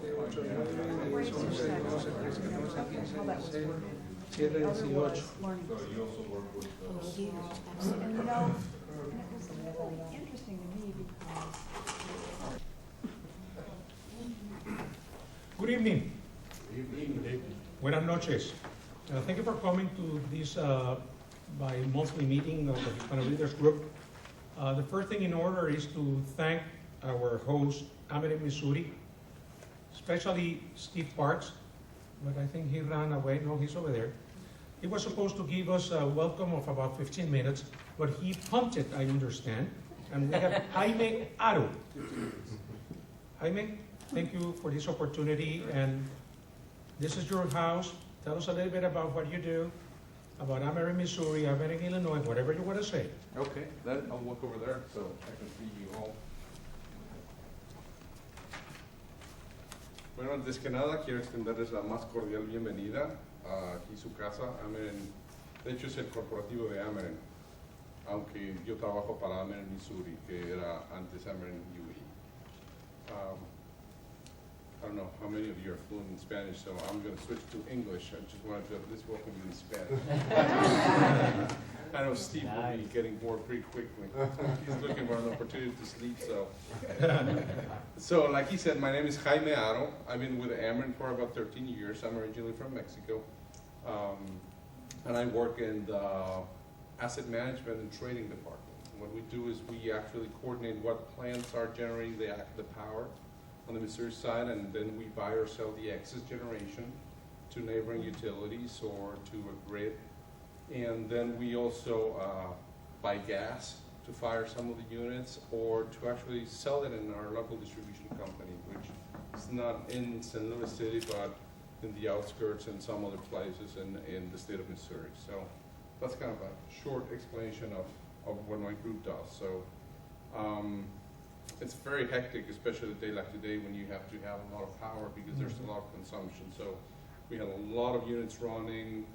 7, 8, 9, 10, 11, 12, 13, 14, 15, 16, 17, 18. And you know, and it was really interesting to me because Good evening. Buenas noches. Thank you for coming to this bi-monthly meeting of the Hispanic Leaders Group. The first thing in order is to thank our host, Ameren, Missouri, especially Steve Parks, but I think he ran away. No, he's over there. He was supposed to give us a welcome of about 15 minutes, but he punted, I understand. And we have Jaime Aro. Jaime, thank you for this opportunity, and this is your house. Tell us a little bit about what you do, about Ameren, Missouri, Ameren, Illinois, whatever you want to say. Okay, I'll walk over there so I can see you all. Bueno, antes que nada quiero extenderles la más cordial bienvenida a aquí su casa, Ameren. De hecho es el corporativo de Ameren, aunque yo trabajo para Ameren, Missouri, que era antes Ameren UE. I don't know how many of you are fluent in Spanish, so I'm going to switch to English. I just wanted to at least welcome you in Spanish. I know Steve will be getting bored pretty quickly. He's looking for an opportunity to sleep, so. So, like he said, my name is Jaime Aro. I've been with Ameren for about 13 years. I'm originally from Mexico. And I work in the asset management and trading department. What we do is we actually coordinate what plants are generating the power on the Missouri side, and then we buy or sell the excess generation to neighboring utilities or to a grid. And then we also buy gas to fire some of the units, or to actually sell it in our local distribution company, which is not in St. Louis City, but in the outskirts and some other places in the state of Missouri. So that's kind of a short explanation of what my group does. So it's very hectic, especially a day like today when you have to have a lot of power because there's a lot of consumption. So we have a lot of units running,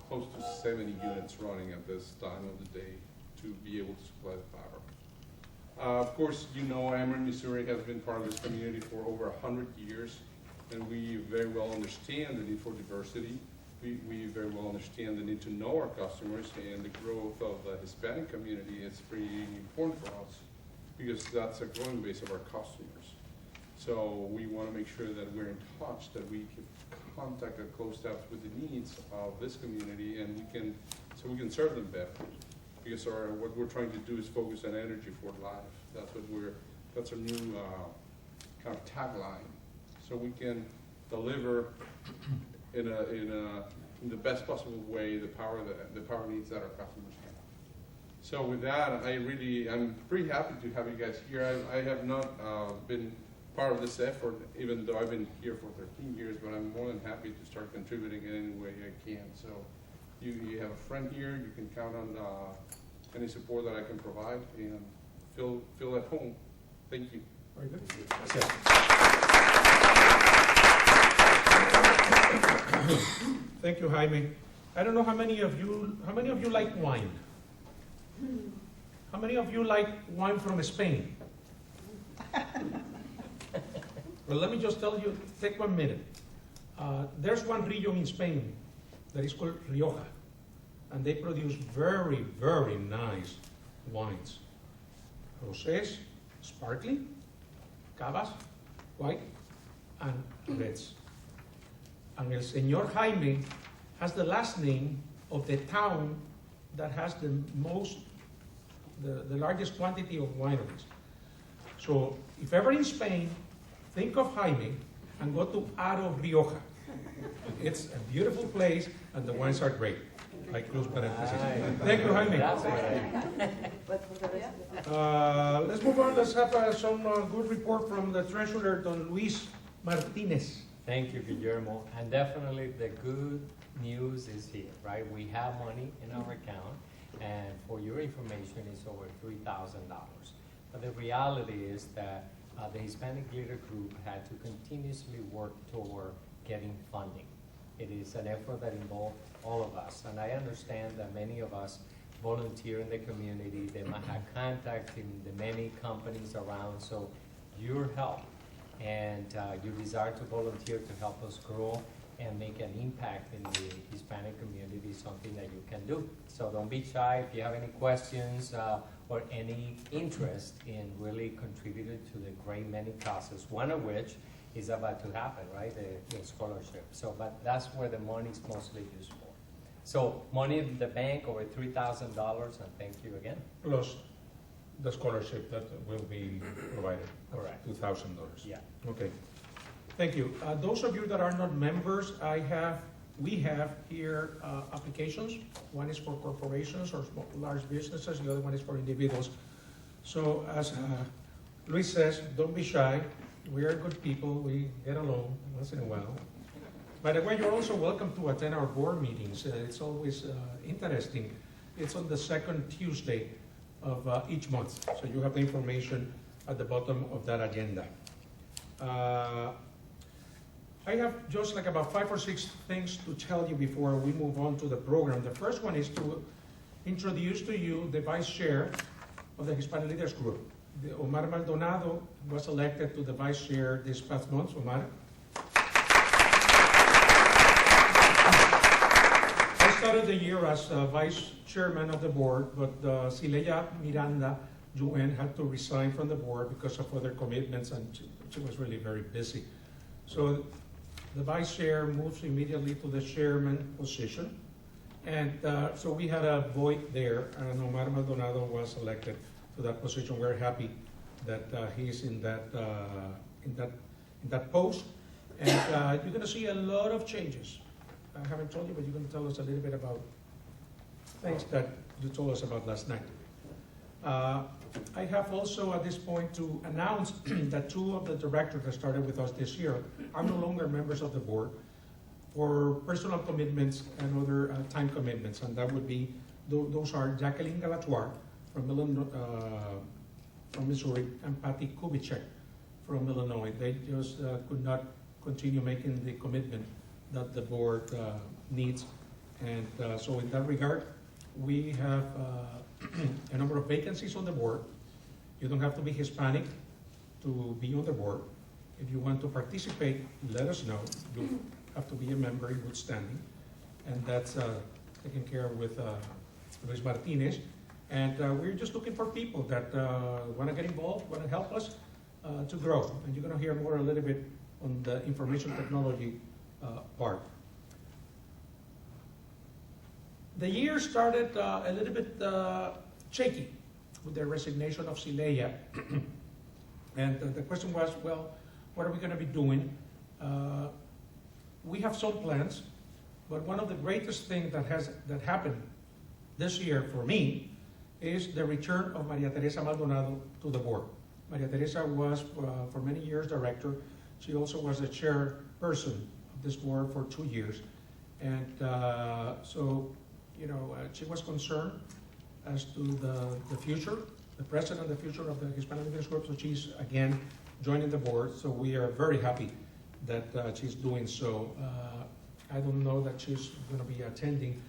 close to 70 units running at this time of the day to be able to supply the power. Of course, you know Ameren, Missouri has been part of this community for over 100 years, and we very well understand the need for diversity. We very well understand the need to know our customers, and the growth of the Hispanic community is pretty important for us because that's a growing base of our customers. So we want to make sure that we're in touch, that we can contact our close steps with the needs of this community, and we can serve them better. Because what we're trying to do is focus on energy for life. That's our new kind of tagline. So we can deliver in the best possible way the power needs that our customers have. So with that, I'm pretty happy to have you guys here. I have not been part of this effort, even though I've been here for 13 years, but I'm more than happy to start contributing in any way I can. So you have a friend here, you can count on any support that I can provide, and feel at home. Thank you. Very good. Thank you, Jaime. I don't know how many of you like wine? How many of you like wine from Spain? Well, let me just tell you, take 1 minute. There's one region in Spain that is called Rioja, and they produce very, very nice wines. Rosés, sparkling, cavas, white, and reds. And el señor Jaime has the last name of the town that has the largest quantity of wineries. So if ever in Spain, think of Jaime and go to Aro, Rioja. It's a beautiful place and the wines are great. I close parentheses. Thank you, Jaime. Let's move on. Let's have some good report from the treasurer, Don Luis Martinez. Thank you, Guillermo. And definitely the good news is here, right? We have money in our account, and for your information, it's over $3,000. But the reality is that the Hispanic Leader Group had to continuously work toward getting funding. It is an effort that involved all of us, and I understand that many of us volunteer in the community. They might have contact in the many companies around, so your help and you desire to volunteer to help us grow and make an impact in the Hispanic community, something that you can do. So don't be shy. If you have any questions or any interest in really contributing to the great many causes, one of which is about to happen, right? The scholarship. So, but that's where the money is mostly used for. So money in the bank, over $3,000, and thank you again. Plus the scholarship that will be provided. Correct. $2,000. Yeah. Okay. Thank you. Those of you that are not members, we have here applications. One is for corporations or small, large businesses. The other one is for individuals. So as Luis says, don't be shy. We are good people. We get along once in a while. By the way, you're also welcome to attend our board meetings. It's always interesting. It's on the second Tuesday of each month. So you have the information at the bottom of that agenda. I have just like about 5 or 6 things to tell you before we move on to the program. The first one is to introduce to you the vice chair of the Hispanic Leaders Group. Omar Maldonado was elected to the vice chair this past month. Omar. I started the year as vice chairman of the board, but Cileya Miranda Juen had to resign from the board because of other commitments, and she was really very busy. So the vice chair moves immediately to the chairman position. And so we had a void there, and Omar Maldonado was elected to that position. We're happy that he's in that post. And you're going to see a lot of changes. I haven't told you, but you're going to tell us a little bit about things that you told us about last night. I have also at this point to announce that 2 of the directors that started with us this year are no longer members of the board for personal commitments and other time commitments, and that would be, those are Jacqueline Galatoir from Missouri and Patty Kubitschek from Illinois. They just could not continue making the commitment that the board needs, and so in that regard, we have a number of vacancies on the board. You don't have to be Hispanic to be on the board. If you want to participate, let us know. You have to be a member in good standing, and that's taken care of with Luis Martinez. And we're just looking for people that want to get involved, want to help us to grow. And you're going to hear more a little bit on the information technology part. The year started a little bit shaky with the resignation of Cileya. And the question was, well, what are we going to be doing? We have some plans, but one of the greatest things that happened this year for me is the return of Maria Teresa Maldonado to the board. Maria Teresa was for many years director. She also was the chairperson of this board for 2 years. And so, you know, she was concerned as to the future, the present and the future of the Hispanic Leaders Group. So she's again joining the board. So we are very happy that she's doing so. I don't know that she's going to be attending.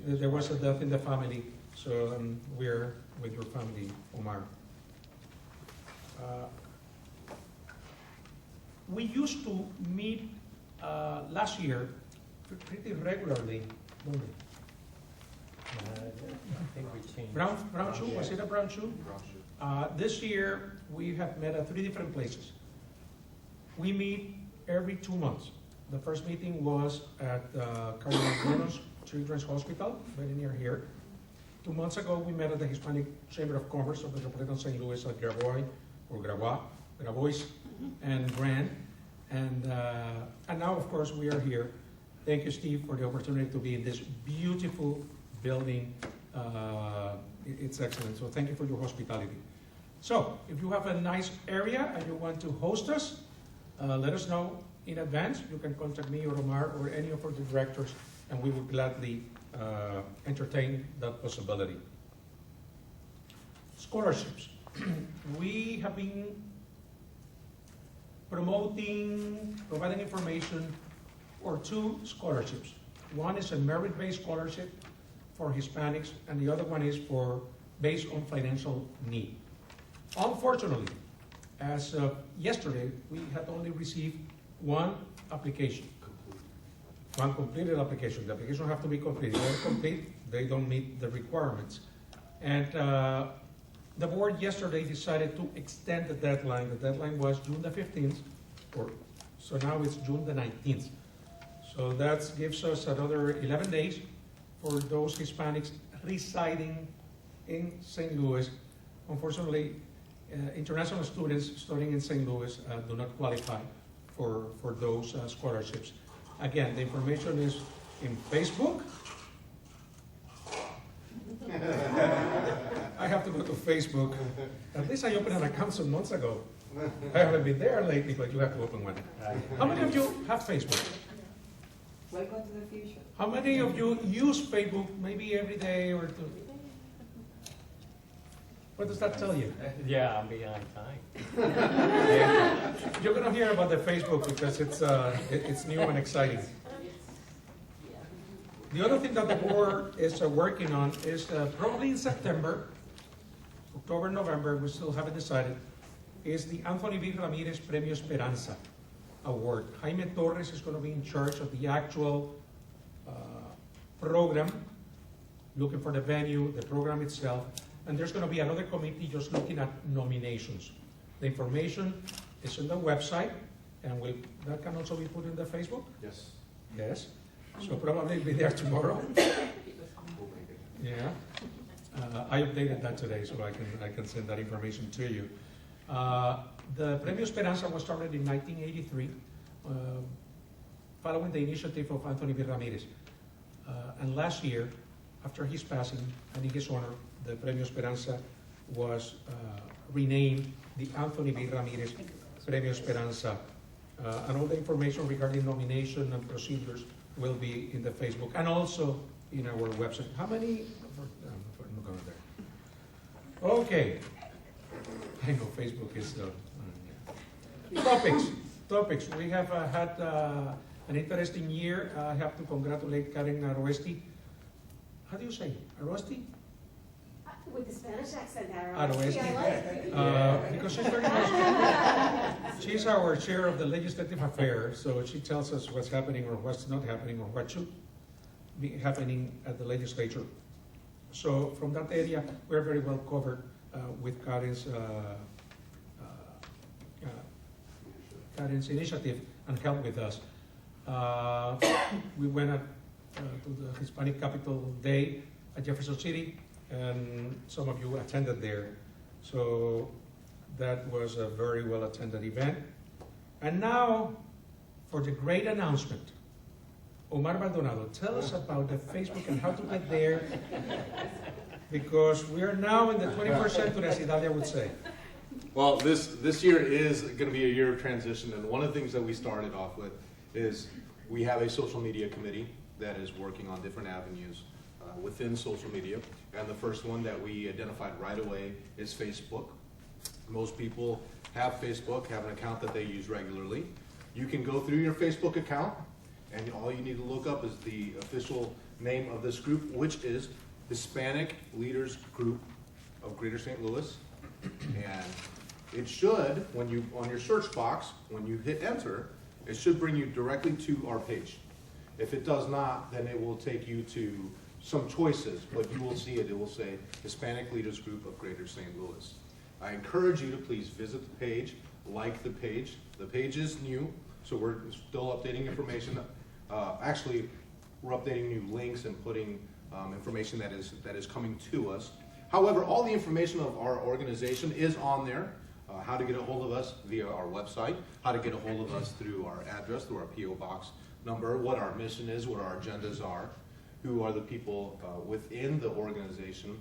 There was a death in the family, so we're with your family, Omar. We used to meet last year pretty regularly, don't we? I think we changed. Brown shoe? Was it a brown shoe? This year, we have met at 3 different places. We meet every 2 months. The first meeting was at Carlos Children's Hospital, very near here. 2 months ago, we met at the Hispanic Chamber of Commerce of Metropolitan St. Louis at Gravois, and Grand. And now, of course, we are here. Thank you, Steve, for the opportunity to be in this beautiful building. It's excellent. So thank you for your hospitality. So if you have a nice area and you want to host us, let us know in advance. You can contact me or Omar or any of our directors, and we will gladly entertain that possibility. Scholarships. We have been providing information for 2 scholarships. One is a merit-based scholarship for Hispanics, and the other one is based on financial need. Unfortunately, as of yesterday, we had only received one application. One completed application. The application have to be complete. If they're complete, they don't meet the requirements. And the board yesterday decided to extend the deadline. The deadline was June the 15th, so now it's June the 19th. So that gives us another 11 days for those Hispanics residing in St. Louis. Unfortunately, international students studying in St. Louis do not qualify for those scholarships. Again, the information is in Facebook. I have to go to Facebook. At least I opened an account some months ago. I haven't been there lately, but you have to open one. How many of you have Facebook? Welcome to the future. How many of you use Facebook maybe every day or two? What does that tell you? Yeah, I'm behind time. You're going to hear about the Facebook because it's new and exciting. The other thing that the board is working on is probably in September, October, November, we still haven't decided, is the Anthony B. Ramirez Premio Esperanza Award. Jaime Torres is going to be in charge of the actual program, looking for the venue, the program itself, and there's going to be another committee just looking at nominations. The information is on the website, and that can also be put in the Facebook? Yes. Yes. So probably be there tomorrow. Yeah. I updated that today, so I can send that information to you. The Premio Esperanza was started in 1983, following the initiative of Anthony B. Ramirez. And last year, after his passing, and in his honor, the Premio Esperanza was renamed the Anthony B. Ramirez Premio Esperanza. And all the information regarding nomination and procedures will be in the Facebook and also in our website. How many? I'm not going there. Okay. I know Facebook is Topics. We have had an interesting year. I have to congratulate Karen Aroesti. How do you say? Aroesti? With the Spanish accent, Aroesti. I like it. Because she's very much, she's our chair of the legislative affairs, so she tells us what's happening or what's not happening or what should be happening at the legislature. So from that area, we're very well covered with Karen's initiative and help with us. We went to the Hispanic Capital Day at Jefferson City, and some of you attended there. So that was a very well attended event. And now for the great announcement. Omar Maldonado, tell us about the Facebook and how to get there, because we are now in the 21st century, as Idalia would say. Well, this year is going to be a year of transition, and one of the things that we started off with is we have a social media committee that is working on different avenues within social media, and the first one that we identified right away is Facebook. Most people have Facebook, have an account that they use regularly. You can go through your Facebook account, and all you need to look up is the official name of this group, which is Hispanic Leaders Group of Greater St. Louis. And it should, when you, on your search box, when you hit enter, it should bring you directly to our page. If it does not, then it will take you to some choices, but you will see it will say Hispanic Leaders Group of Greater St. Louis. I encourage you to please visit the page, like the page. The page is new, so we're still updating information. Actually, we're updating new links and putting information that is coming to us. However, all the information of our organization is on there. How to get a hold of us via our website, how to get a hold of us through our address, through our P.O. Box number, what our mission is, what our agendas are, who are the people within the organization,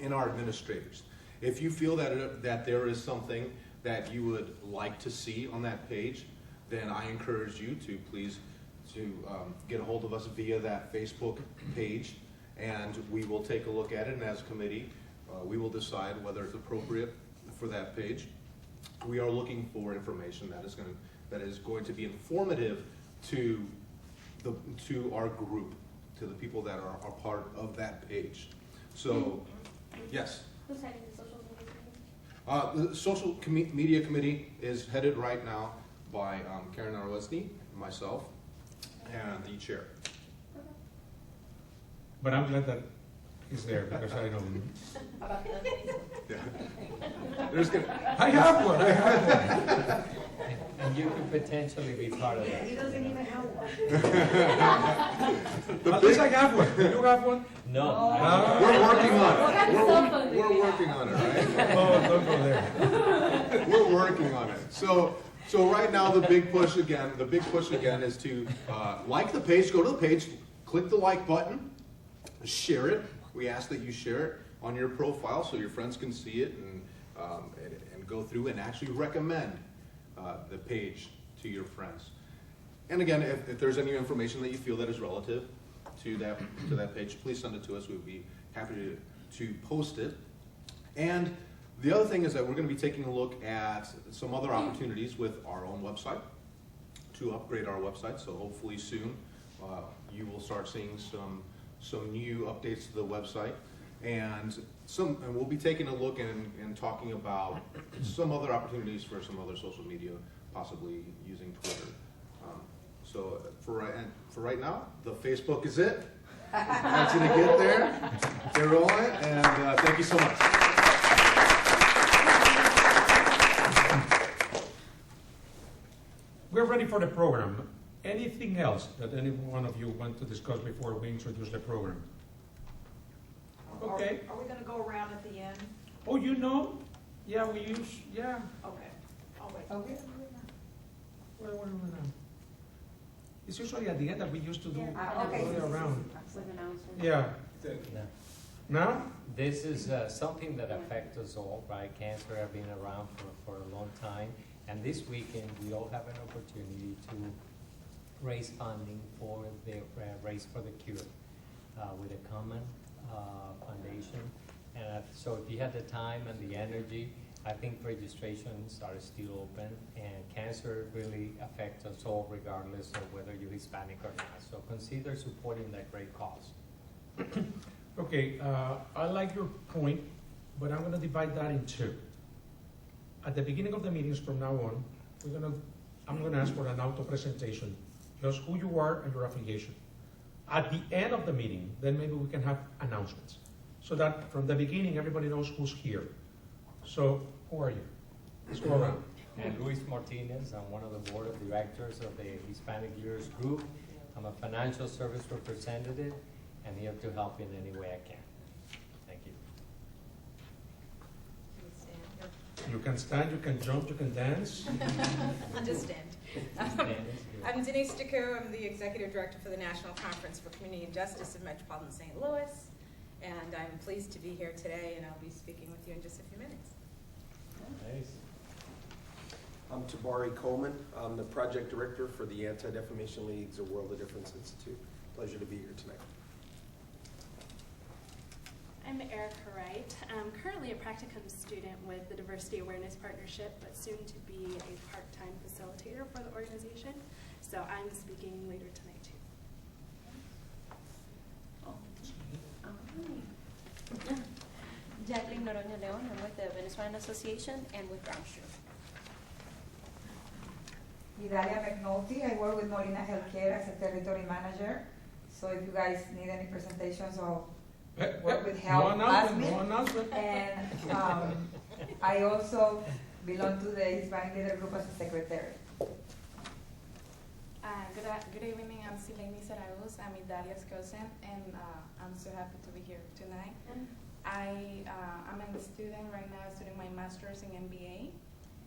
and our administrators. If you feel that there is something that you would like to see on that page, then I encourage you to please get a hold of us via that Facebook page, and we will take a look at it, and as a committee, we will decide whether it's appropriate for that page. We are looking for information that is going to be informative to our group, to the people that are part of that page. So, yes. Who's heading the social media The social media committee is headed right now by Karen Arwesny, myself, and the chair. But I'm glad that he's there because I know him. Yeah. There's gonna, I have one. And you could potentially be part of that. He doesn't even have one. At least I have one. Do you have one? No. we're working on it. We're working on it, right? Oh, don't go there. We're working on it. So right now the big push again is to like the page, go to the page, click the like button, share it. We ask that you share it on your profile so your friends can see it and go through and actually recommend the page to your friends. And again, if there's any information that you feel that is relative to that page, please send it to us. We'd be happy to post it. And the other thing is that we're going to be taking a look at some other opportunities with our own website to upgrade our website. So hopefully soon you will start seeing some new updates to the website. And we'll be taking a look and talking about some other opportunities for some other social media, possibly using Twitter. So for right now, the Facebook is it. I want you to get there, get rolling, and thank you so much. We're ready for the program. Anything else that any one of you want to discuss before we introduce the program? Okay. Are we gonna go around at the end? Oh, you know? Yeah, we use, yeah. Okay, I'll wait. Okay. Where are we now? It's usually at the end that we used to do Okay. all the way around. With announcements. Yeah. No. Now? This is something that affects us all, right? Cancer have been around for a long time. And this weekend, we all have an opportunity to raise funding for the Race for the Cure with a common foundation. And so if you have the time and the energy, I think registrations are still open, and cancer really affects us all regardless of whether you're Hispanic or not. So consider supporting that great cause. Okay, I like your point, but I'm gonna divide that in two. At the beginning of the meetings from now on, I'm gonna ask for an auto presentation, just who you are and your affiliation. At the end of the meeting, then maybe we can have announcements, so that from the beginning, everybody knows who's here. So, who are you? Let's go around. And Luis Martinez, I'm one of the board of directors of the Hispanic Leaders Group. I'm a financial service representative and here to help in any way I can. Thank you. You can stand, you can jump, you can dance. I'll just stand. I'm Denise Decou. I'm the Executive Director for the National Conference for Community and Justice of Metropolitan St. Louis. And I'm pleased to be here today, and I'll be speaking with you in just a few minutes. Nice. I'm Tabari Coleman. I'm the Project Director for the Anti-Defamation League's A World of Difference Institute. Pleasure to be here tonight. I'm Erica Wright. I'm currently a practicum student with the Diversity Awareness Partnership, but soon to be a part-time facilitator for the organization. So I'm speaking later tonight too. Jacqueline Noroña León. I'm with the Venezuelan Association and with Brown Shoe. Idalia McNulty. I work with Molina Healthcare as a territory manager. So if you guys need any presentations or work with health, ask me. And I also belong to the Hispanic Leader Group as a secretary. Good evening. I'm Silene Zaragoza. I'm Idalia's cousin, and I'm so happy to be here tonight. I'm a student right now, studying my master's in MBA,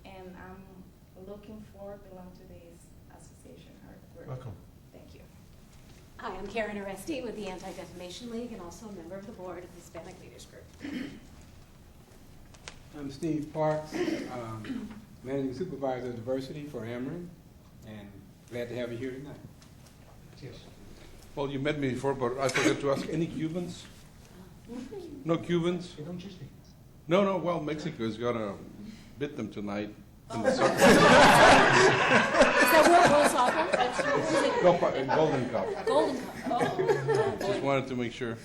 and I'm looking forward to belong to this association. Welcome. Thank you. Hi, I'm Karen Aresti with the Anti-Defamation League and also a member of the board of the Hispanic Leaders Group. I'm Steve Parks, Managing Supervisor of Diversity for Ameren, and glad to have you here tonight. Yes. Well, you met me before, but I forgot to ask, any Cubans? No Cubans? You don't just No, well, Mexico's gonna beat them tonight. In the Is that World Soccer? Golden Cup. Golden Cup. Oh. Just wanted to make sure.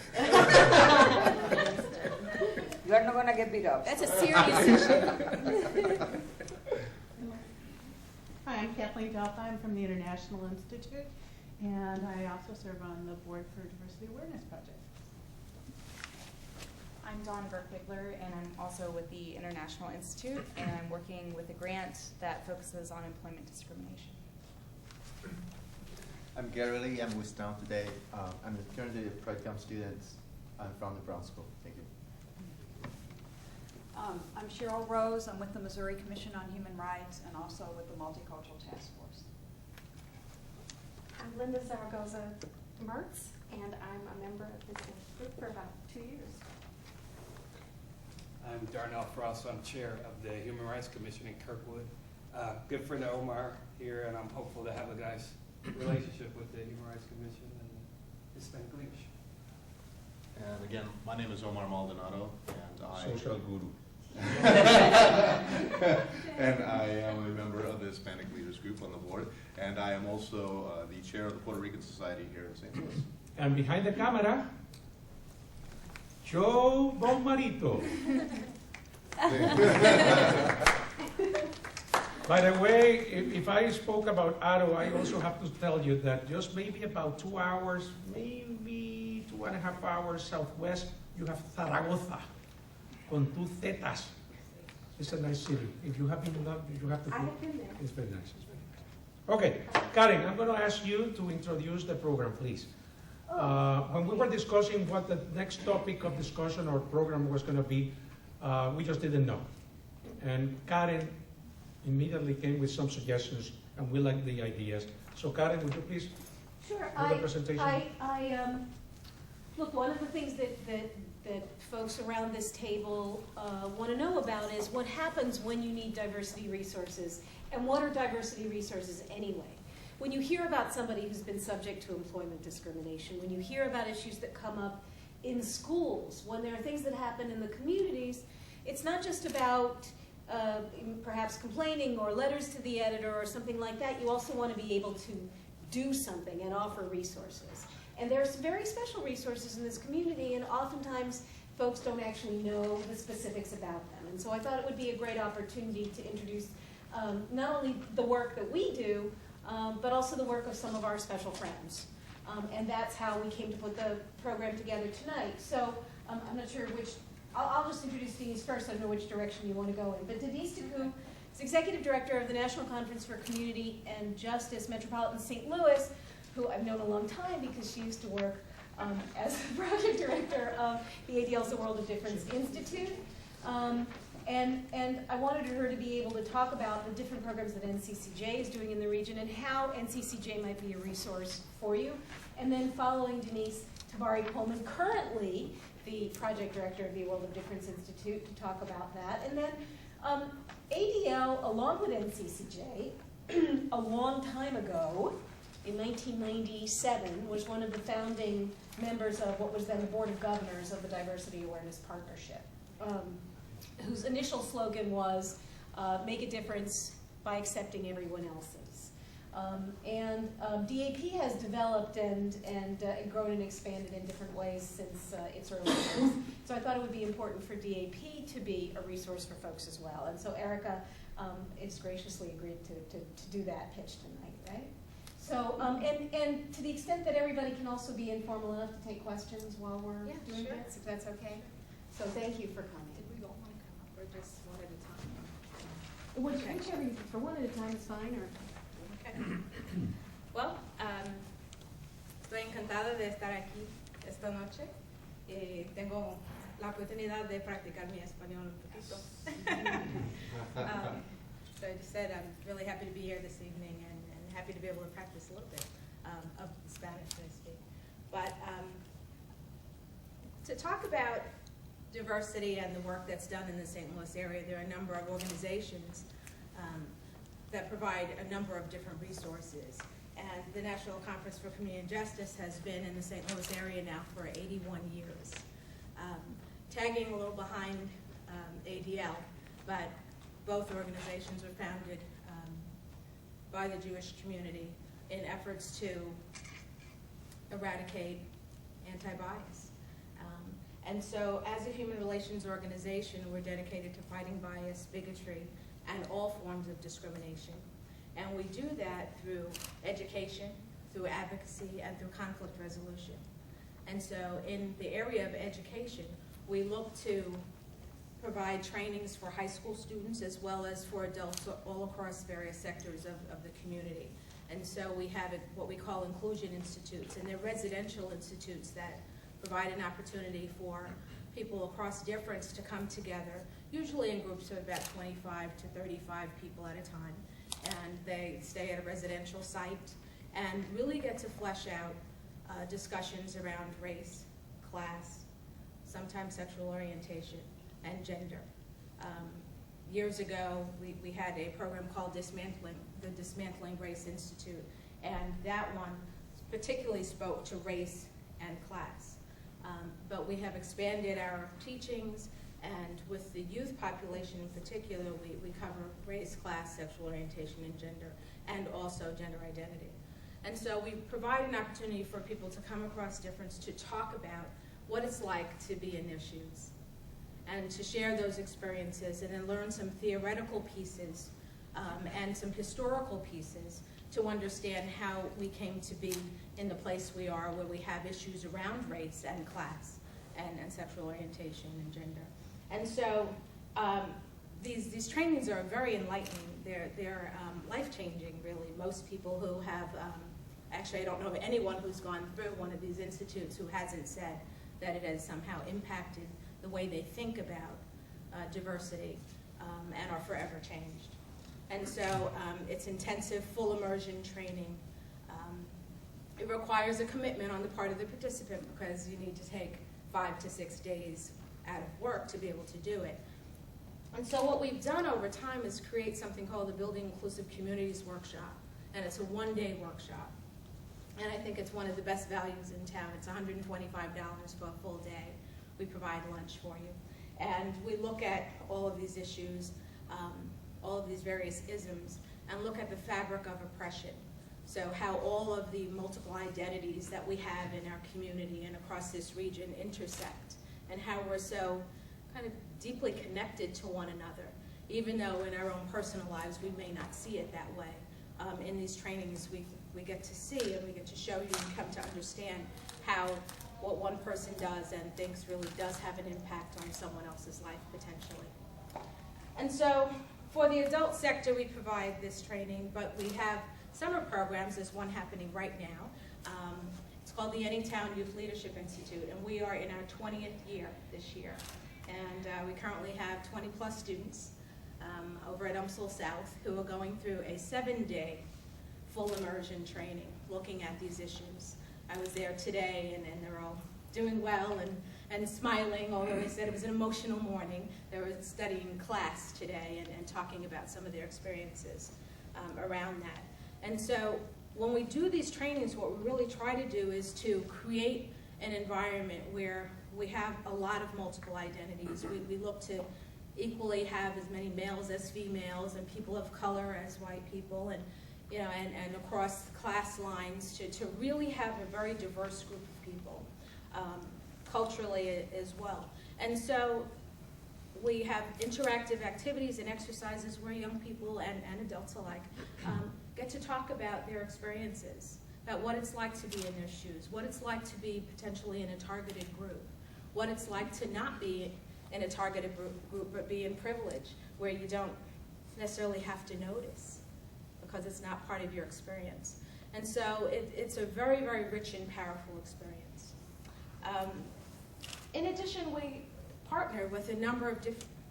You are not gonna get beat up. That's a serious issue. Hi, I'm Kathleen Delphi. I'm from the International Institute, and I also serve on the board for Diversity Awareness Project. I'm Dawn Berkwigler, and I'm also with the International Institute, and I'm working with a grant that focuses on employment discrimination. I'm Gary Lee. I'm with Down today. I'm currently a Pride-Com student. I'm from the Brown School. Thank you. I'm Cheryl Rose. I'm with the Missouri Commission on Human Rights and also with the Multicultural Task Force. I'm Linda Zaragoza Mertz, and I'm a member of this group for about 2 years. I'm Darnell Frost. I'm chair of the Human Rights Commission in Kirkwood. Good friend of Omar here, and I'm hopeful to have a nice relationship with the Human Rights Commission and the Hispanic leadership. And again, my name is Omar Maldonado, and I Social guru. and I am a member of the Hispanic Leaders Group on the board, and I am also the chair of the Puerto Rican Society here in St. Louis. And behind the camera, Joe Bonmarito. By the way, if I spoke about Aro, I also have to tell you that just maybe about 2 hours, maybe 2.5 hours southwest, you have Zaragoza, con 2 zetas. It's a nice city. If you have been, you have to. I have been there. It's very nice. It's very nice. Okay, Karen, I'm going to ask you to introduce the program, please. When we were discussing what the next topic of discussion or program was going to be, we just didn't know. And Karen immediately came with some suggestions, and we like the ideas. So Karen, would you please Sure. do the presentation? Look, one of the things that folks around this table want to know about is what happens when you need diversity resources, and what are diversity resources anyway? When you hear about somebody who's been subject to employment discrimination, when you hear about issues that come up in schools, when there are things that happen in the communities, it's not just about perhaps complaining or letters to the editor or something like that. You also want to be able to do something and offer resources. And there's very special resources in this community, and oftentimes folks don't actually know the specifics about them. And so I thought it would be a great opportunity to introduce not only the work that we do, but also the work of some of our special friends. And that's how we came to put the program together tonight. So I'm not sure which, I'll just introduce Denise first. I don't know which direction you want to go in. But Denise Decou is Executive Director of the National Conference for Community and Justice Metropolitan St. Louis, who I've known a long time because she used to work as the project director of the ADL's The World of Difference Institute. And I wanted her to be able to talk about the different programs that NCCJ is doing in the region and how NCCJ might be a resource for you. And then following Denise, Tabari Coleman, currently the project director of the World of Difference Institute, to talk about that. And then ADL, along with NCCJ, a long time ago, in 1997, was one of the founding members of what was then the Board of Governors of the Diversity Awareness Partnership, whose initial slogan was, make a difference by accepting everyone else's. DAP has developed and grown and expanded in different ways since its early days. So I thought it would be important for DAP to be a resource for folks as well. And so Erica has graciously agreed to do that pitch tonight, right? So, and to the extent that everybody can also be informal enough to take questions while we're doing this, if that's okay. So thank you for coming. Did we all want to come up or just one at a time? Whichever you prefer, one at a time is fine, or... Okay. Well, estoy encantada de estar aquí esta noche. Tengo la oportunidad de practicar mi español un poquito. So I just said I'm really happy to be here this evening and happy to be able to practice a little bit of Spanish, so to speak. But to talk about diversity and the work that's done in the St. Louis area, there are a number of organizations that provide a number of different resources. And the National Conference for Community and Justice has been in the St. Louis area now for 81 years. Tagging a little behind ADL, but both organizations were founded by the Jewish community in efforts to eradicate anti-bias. And so as a human relations organization, we're dedicated to fighting bias, bigotry, and all forms of discrimination. And we do that through education, through advocacy, and through conflict resolution. And so in the area of education, we look to provide trainings for high school students as well as for adults all across various sectors of the community. And so we have what we call inclusion institutes, and they're residential institutes that provide an opportunity for people across difference to come together, usually in groups of about 25 to 35 people at a time. And they stay at a residential site and really get to flesh out discussions around race, class, sometimes sexual orientation, and gender. Years ago, we had a program called the Dismantling Race Institute, and that one particularly spoke to race and class. But we have expanded our teachings, and with the youth population in particular, we cover race, class, sexual orientation, and gender, and also gender identity. And so we provide an opportunity for people to come across difference, to talk about what it's like to be in their shoes, and to share those experiences, and then learn some theoretical pieces and some historical pieces to understand how we came to be in the place we are, where we have issues around race and class and sexual orientation and gender. And so these trainings are very enlightening. They're life-changing, really. Most people who have, actually I don't know of anyone who's gone through one of these institutes who hasn't said that it has somehow impacted the way they think about diversity and are forever changed. And so it's intensive, full immersion training. It requires a commitment on the part of the participant because you need to take 5 to 6 days out of work to be able to do it. And so what we've done over time is create something called the Building Inclusive Communities Workshop. And it's a one-day workshop. And I think it's one of the best values in town. It's $125 for a full day. We provide lunch for you. And we look at all of these issues, all of these various isms, and look at the fabric of oppression. So how all of the multiple identities that we have in our community and across this region intersect, and how we're so kind of deeply connected to one another, even though in our own personal lives we may not see it that way. In these trainings we get to see and we get to show you and come to understand how what one person does and thinks really does have an impact on someone else's life potentially. And so for the adult sector we provide this training, but we have summer programs. There's one happening right now. It's called the Anytown Youth Leadership Institute, and we are in our 20th year this year. And we currently have 20 plus students over at UMSL South who are going through a 7-day full immersion training looking at these issues. I was there today, and they're all doing well and smiling, although they said it was an emotional morning. They were studying class today and talking about some of their experiences around that. And so when we do these trainings, what we really try to do is to create an environment where we have a lot of multiple identities. We look to equally have as many males as females and people of color as white people, and and across class lines to really have a very diverse group of people, culturally as well. And so we have interactive activities and exercises where young people and adults alike get to talk about their experiences, about what it's like to be in their shoes, what it's like to be potentially in a targeted group, what it's like to not be in a targeted group but be in privilege, where you don't necessarily have to notice because it's not part of your experience. And so it's a very, very rich and powerful experience. In addition, we partner with a number of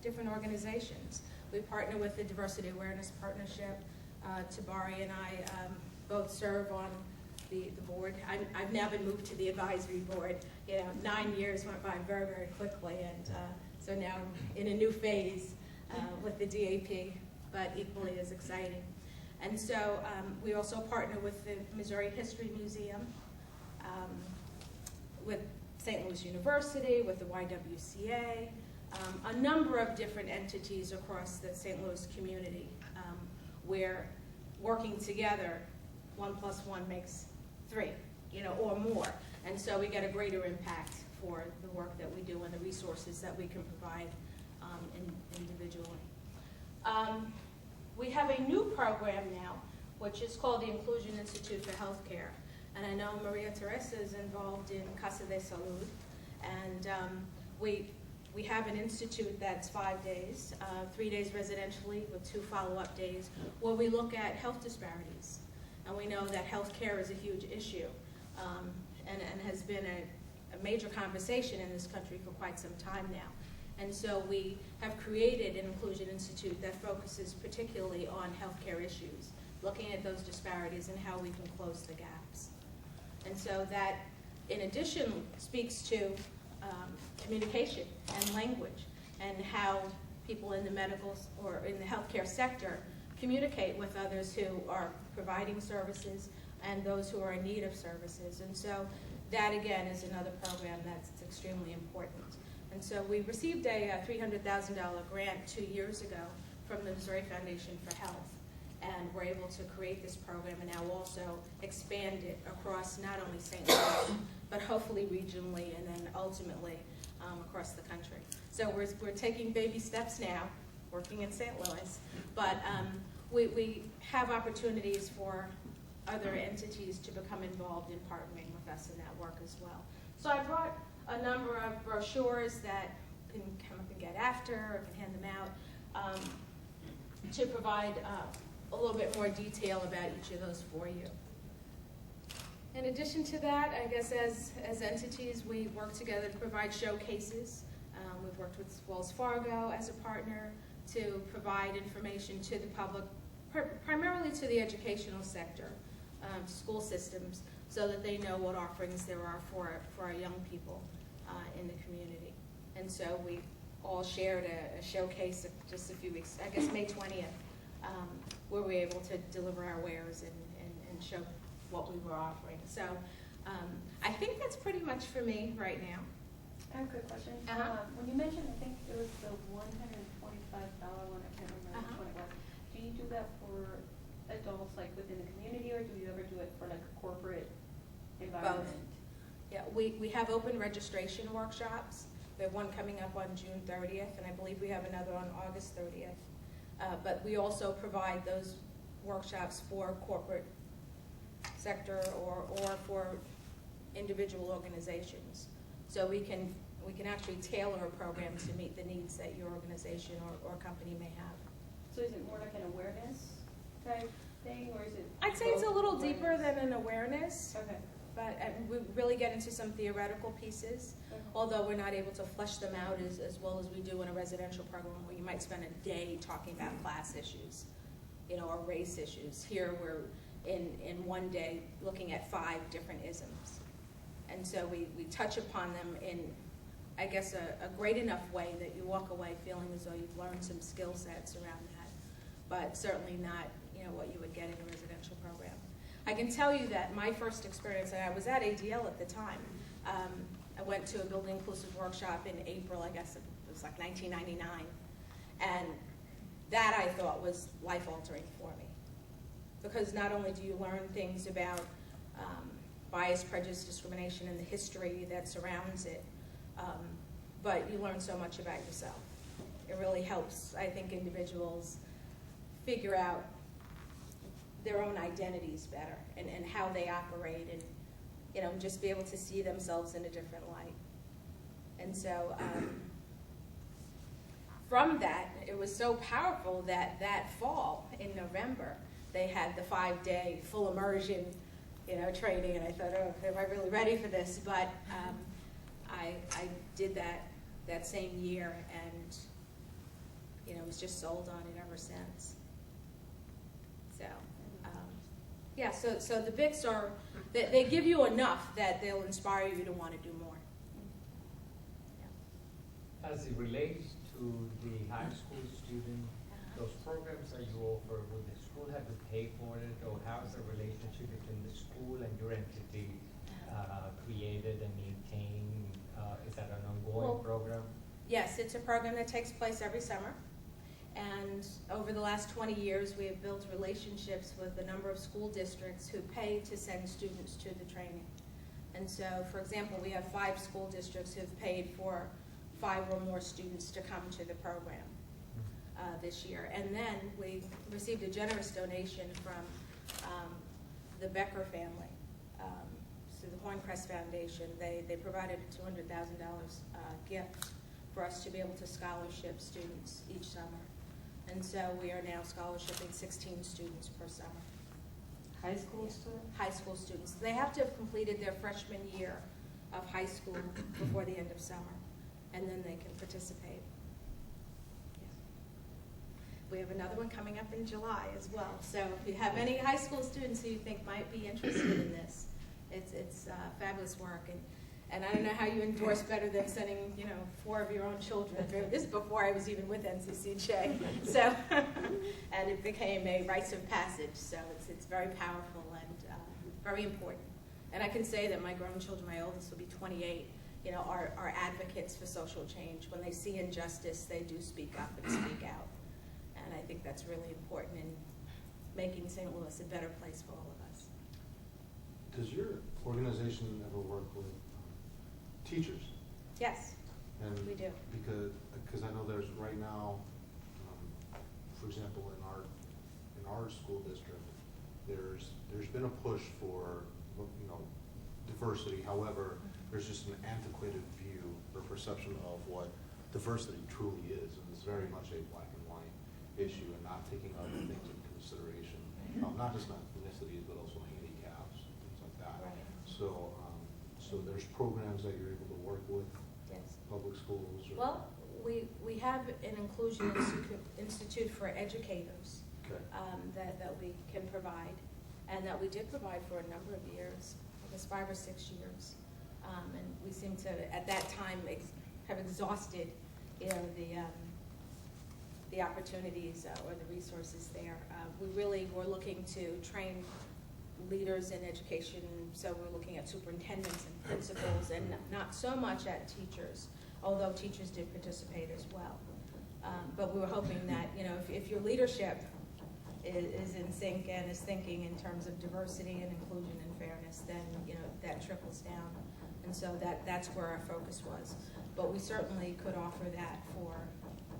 different organizations. We partner with the Diversity Awareness Partnership. Tabari and I both serve on the board. I've now been moved to the advisory board. 9 years went by very, very quickly, and so now I'm in a new phase with the DAP, but equally as exciting. And so we also partner with the Missouri History Museum, with St. Louis University, with the YWCA, a number of different entities across the St. Louis community where working together, 1 + 1 makes 3, or more. And so we get a greater impact for the work that we do and the resources that we can provide individually. We have a new program now, which is called the Inclusion Institute for Healthcare. And I know Maria Teresa is involved in Casa de Salud. And we have an institute that's 5 days, 3 days residentially with 2 follow-up days, where we look at health disparities. And we know that healthcare is a huge issue and has been a major conversation in this country for quite some time now. And so we have created an Inclusion Institute that focuses particularly on healthcare issues, looking at those disparities and how we can close the gaps. And so that, in addition, speaks to communication and language and how people in the medical or in the healthcare sector communicate with others who are providing services and those who are in need of services. And so that, again, is another program that's extremely important. And so we received a $300,000 grant 2 years ago from the Missouri Foundation for Health. And we're able to create this program and now also expand it across not only St. Louis, but hopefully regionally and then ultimately across the country. So we're taking baby steps now, working in St. Louis, but we have opportunities for other entities to become involved in partnering with us in that work as well. So I brought a number of brochures that you can come up and get after or can hand them out to provide a little bit more detail about each of those for you. In addition to that, I guess as entities, we work together to provide showcases. We've worked with Wells Fargo as a partner to provide information to the public, primarily to the educational sector, school systems, so that they know what offerings there are for our young people in the community. And so we all shared a showcase just a few weeks, I guess May 20th, where we were able to deliver our wares and show what we were offering. So I think that's pretty much for me right now. I have a quick question. When you mentioned, I think it was the $125 one, I can't remember which one it was. Do you do that for adults like within the community, or do you ever do it for like a corporate environment? Both. Yeah, we have open registration workshops. We have one coming up on June 30th, and I believe we have another on August 30th. But we also provide those workshops for corporate sector or for individual organizations. So we can actually tailor a program to meet the needs that your organization or company may have. So is it more like an awareness type thing, or is it? I'd say it's a little deeper than an awareness. Okay. But we really get into some theoretical pieces, although we're not able to flesh them out as well as we do in a residential program where you might spend a day talking about class issues, or race issues. Here we're in one day looking at 5 different isms. And so we touch upon them in, I guess, a great enough way that you walk away feeling as though you've learned some skill sets around that, but certainly not, what you would get in a residential program. I can tell you that my first experience, and I was at ADL at the time, I went to a building inclusive workshop in April, I guess it was like 1999, and that I thought was life-altering for me. Because not only do you learn things about bias, prejudice, discrimination, and the history that surrounds it, but you learn so much about yourself. It really helps, I think, individuals figure out their own identities better and how they operate and, just be able to see themselves in a different light. And so from that, it was so powerful that fall in November, they had the 5-day full immersion, training, and I thought, oh, am I really ready for this? But I did that same year, and was just sold on it ever since. So yeah, so the BICs are they give you enough that they'll inspire you to want to do more. Yeah. As it relates to the high school student, those programs that you offer, will the school have to pay for it, or how is the relationship between the school and your entity created and maintained? Is that an ongoing program? Yes, it's a program that takes place every summer. And over the last 20 years, we have built relationships with a number of school districts who pay to send students to the training. And so, for example, we have 5 school districts who've paid for 5 or more students to come to the program this year. And then we received a generous donation from the Becker family. So the Horncrest Foundation, they provided a $200,000 gift for us to be able to scholarship students each summer. And so we are now scholarshiping 16 students per summer. High school students? High school students. They have to have completed their freshman year of high school before the end of summer, and then they can participate. We have another one coming up in July as well. So if you have any high school students who you think might be interested in this, it's fabulous work. And I don't know how you endorse better than sending 4 of your own children through. This is before I was even with NCCJ. So, and it became a rites of passage. So it's very powerful and very important. And I can say that my grown children, my oldest will be 28, are advocates for social change. When they see injustice, they do speak up and speak out. And I think that's really important in making St. Louis a better place for all of us. Does your organization ever work with teachers? Yes, and we do. Because I know there's right now, for example, in our school district, there's been a push for diversity. However, there's just an antiquated view or perception of what diversity truly is, and it's very much a black and white issue, and not taking other things into consideration, not just ethnicities, but also handicaps, things like that. Right. So there's programs that you're able to work with, yes, public schools. Well, we have an inclusion institute for educators that we can provide, and that we did provide for a number of years, I guess 5 or 6 years, and we seem to at that time have exhausted the opportunities or the resources there. We really were looking to train leaders in education, so we're looking at superintendents and principals, and not so much at teachers, although teachers did participate as well. But we were hoping that, if your leadership is in sync and is thinking in terms of diversity and inclusion and fairness, then, that trickles down. And so that's where our focus was. But we certainly could offer that for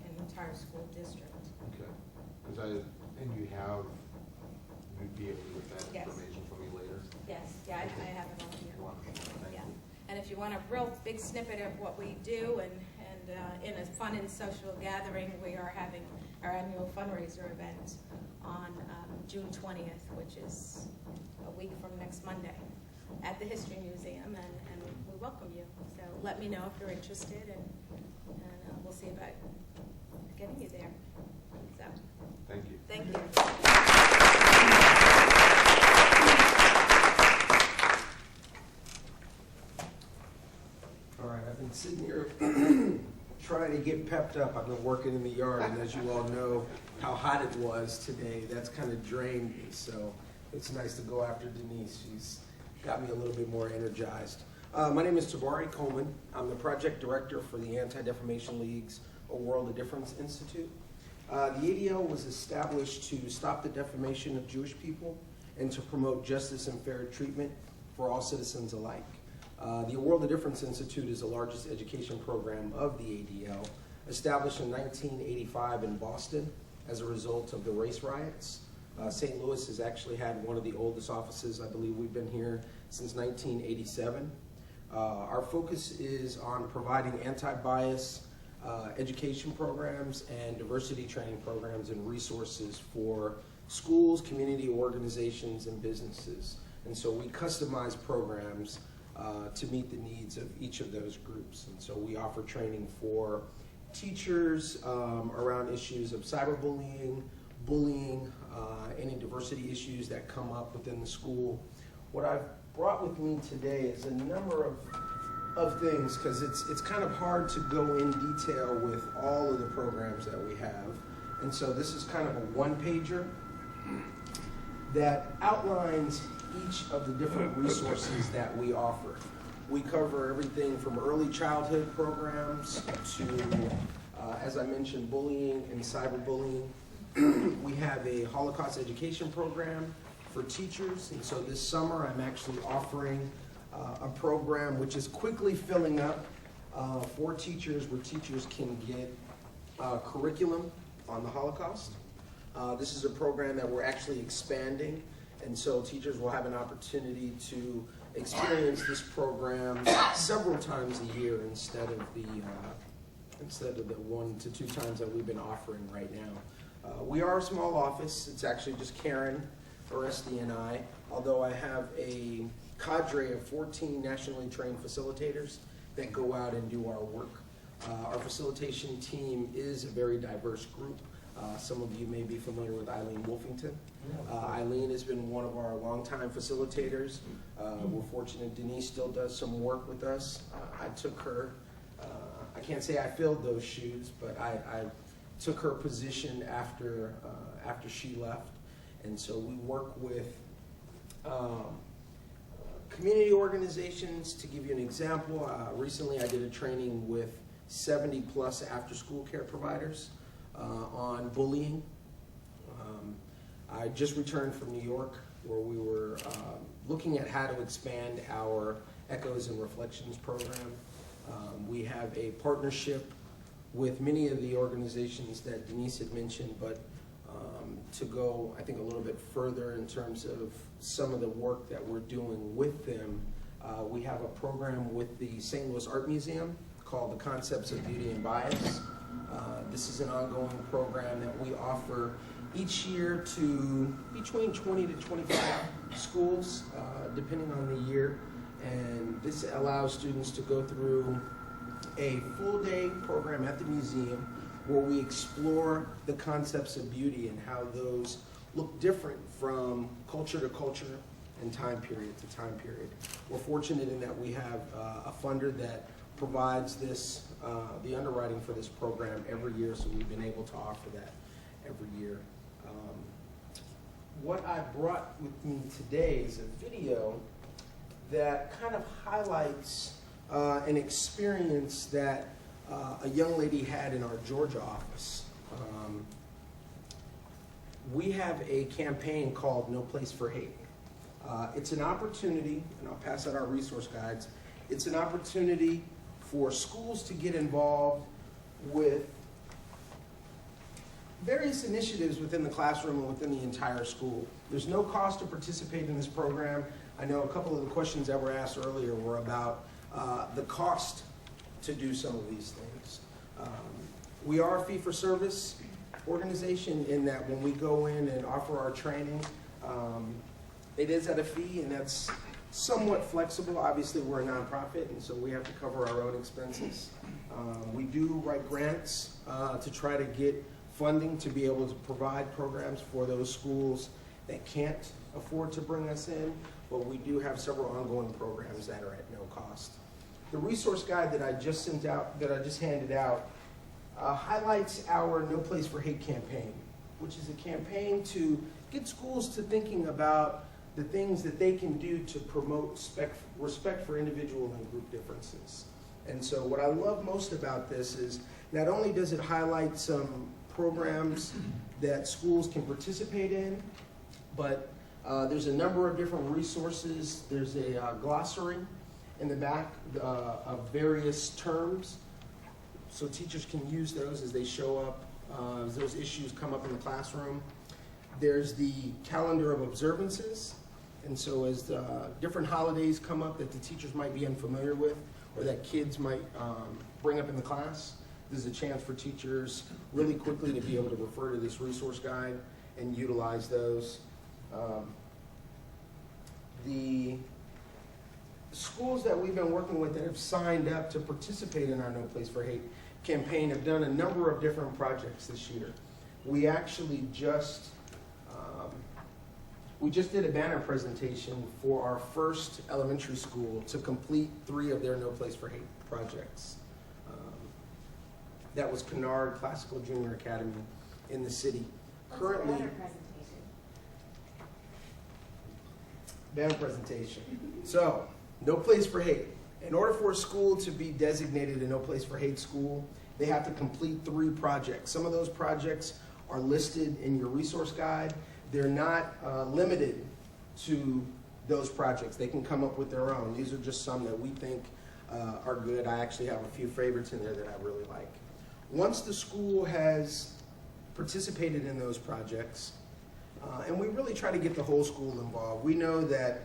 an entire school district. Okay. You'd be able to get that information from me later? Yes, yeah, I have it all here. Wonderful. Thank you. And if you want a real big snippet of what we do, and in a fun and social gathering, we are having our annual fundraiser event on June 20th, which is a week from next Monday, at the History Museum, and we welcome you. So let me know if you're interested, and we'll see about getting you there. So, thank you. Thank you. All right, I've been sitting here trying to get pepped up. I've been working in the yard, and as you all know how hot it was today, that's kind of drained me. So it's nice to go after Denise. She's got me a little bit more energized. My name is Tabari Coleman. I'm the project director for the Anti-Defamation League's A World of Difference Institute. The ADL was established to stop the defamation of Jewish people and to promote justice and fair treatment for all citizens alike. The A World of Difference Institute is the largest education program of the ADL, established in 1985 in Boston as a result of the race riots. St. Louis has actually had one of the oldest offices. I believe we've been here since 1987. Our focus is on providing anti-bias education programs and diversity training programs and resources for schools, community organizations, and businesses. And so we customize programs to meet the needs of each of those groups. And so we offer training for teachers around issues of cyberbullying, bullying, any diversity issues that come up within the school. What I've brought with me today is a number of things, because it's kind of hard to go in detail with all of the programs that we have. And so this is kind of a one-pager that outlines each of the different resources that we offer. We cover everything from early childhood programs to, as I mentioned, bullying and cyberbullying. We have a Holocaust education program for teachers, and so this summer I'm actually offering a program which is quickly filling up for teachers, where teachers can get curriculum on the Holocaust. This is a program that we're actually expanding, and so teachers will have an opportunity to experience this program several times a year instead of the 1 to 2 times that we've been offering right now. We are a small office. It's actually just Karen, Oresti, and I, although I have a cadre of 14 nationally trained facilitators that go out and do our work. Our facilitation team is a very diverse group. Some of you may be familiar with Eileen Wolfington. Eileen has been one of our longtime facilitators. We're fortunate Denise still does some work with us. I took her, I can't say I filled those shoes, but I took her position after she left. And so we work with community organizations. To give you an example, recently I did a training with 70 plus after school care providers on bullying. I just returned from New York, where we were looking at how to expand our Echoes and Reflections program. We have a partnership with many of the organizations that Denise had mentioned, but to go, I think, a little bit further in terms of some of the work that we're doing with them, we have a program with the St. Louis Art Museum called The Concepts of Beauty and Bias. This is an ongoing program that we offer each year to between 20 to 25 schools, depending on the year. And this allows students to go through a full-day program at the museum where we explore the concepts of beauty and how those look different from culture to culture and time period to time period. We're fortunate in that we have a funder that provides this, the underwriting for this program every year, so we've been able to offer that every year. What I brought with me today is a video that kind of highlights an experience that a young lady had in our Georgia office. We have a campaign called No Place for Hate. It's an opportunity, and I'll pass out our resource guides, it's an opportunity for schools to get involved with various initiatives within the classroom and within the entire school. There's no cost to participate in this program. I know a couple of the questions that were asked earlier were about the cost to do some of these things. We are a fee-for-service organization in that when we go in and offer our training, it is at a fee, and that's somewhat flexible. Obviously, we're a nonprofit, and so we have to cover our own expenses. We do write grants to try to get funding to be able to provide programs for those schools that can't afford to bring us in, but we do have several ongoing programs that are at no cost. The resource guide that I just sent out, that I just handed out, highlights our No Place for Hate campaign, which is a campaign to get schools to thinking about the things that they can do to promote respect for individual and group differences. And so what I love most about this is not only does it highlight some programs that schools can participate in, but there's a number of different resources. There's a glossary in the back of various terms, so teachers can use those as they show up, as those issues come up in the classroom. There's the calendar of observances, and so as different holidays come up that the teachers might be unfamiliar with or that kids might bring up in the class, there's a chance for teachers really quickly to be able to refer to this resource guide and utilize those. The schools that we've been working with that have signed up to participate in our No Place for Hate campaign have done a number of different projects this year. We actually just did a banner presentation for our first elementary school to complete 3 of their No Place for Hate projects. That was Kennard Classical Junior Academy in the city. Currently, banner presentation. So, No Place for Hate. In order for a school to be designated a No Place for Hate school, they have to complete 3 projects. Some of those projects are listed in your resource guide. They're not limited to those projects. They can come up with their own. These are just some that we think are good. I actually have a few favorites in there that I really like. Once the school has participated in those projects, and we really try to get the whole school involved. We know that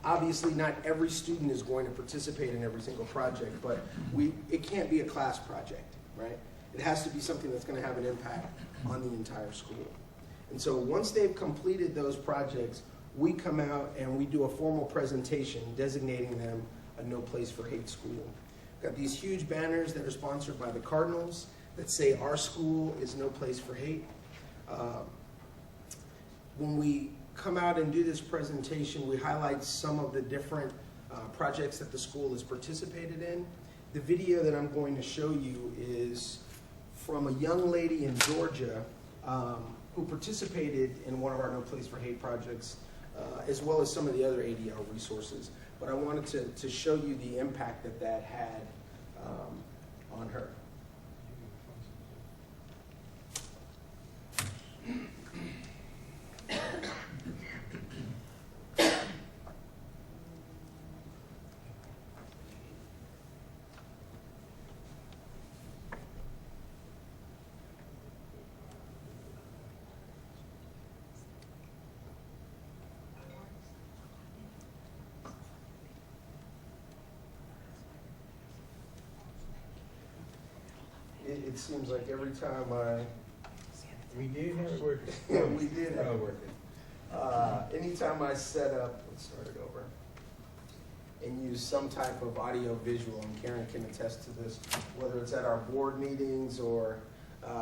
obviously not every student is going to participate in every single project, but it can't be a class project, right? It has to be something that's going to have an impact on the entire school. And so once they've completed those projects, we come out and we do a formal presentation designating them a No Place for Hate school. We've got these huge banners that are sponsored by the Cardinals that say our school is no place for hate. When we come out and do this presentation, we highlight some of the different projects that the school has participated in. The video that I'm going to show you is from a young lady in Georgia who participated in one of our No Place for Hate projects, as well as some of the other ADL resources. But I wanted to show you the impact that that had on her. It seems like every time we did have it working. Yeah, we did have it working. Anytime I set up, let's start it over, and use some type of audio visual, and Karen can attest to this, whether it's at our board meetings or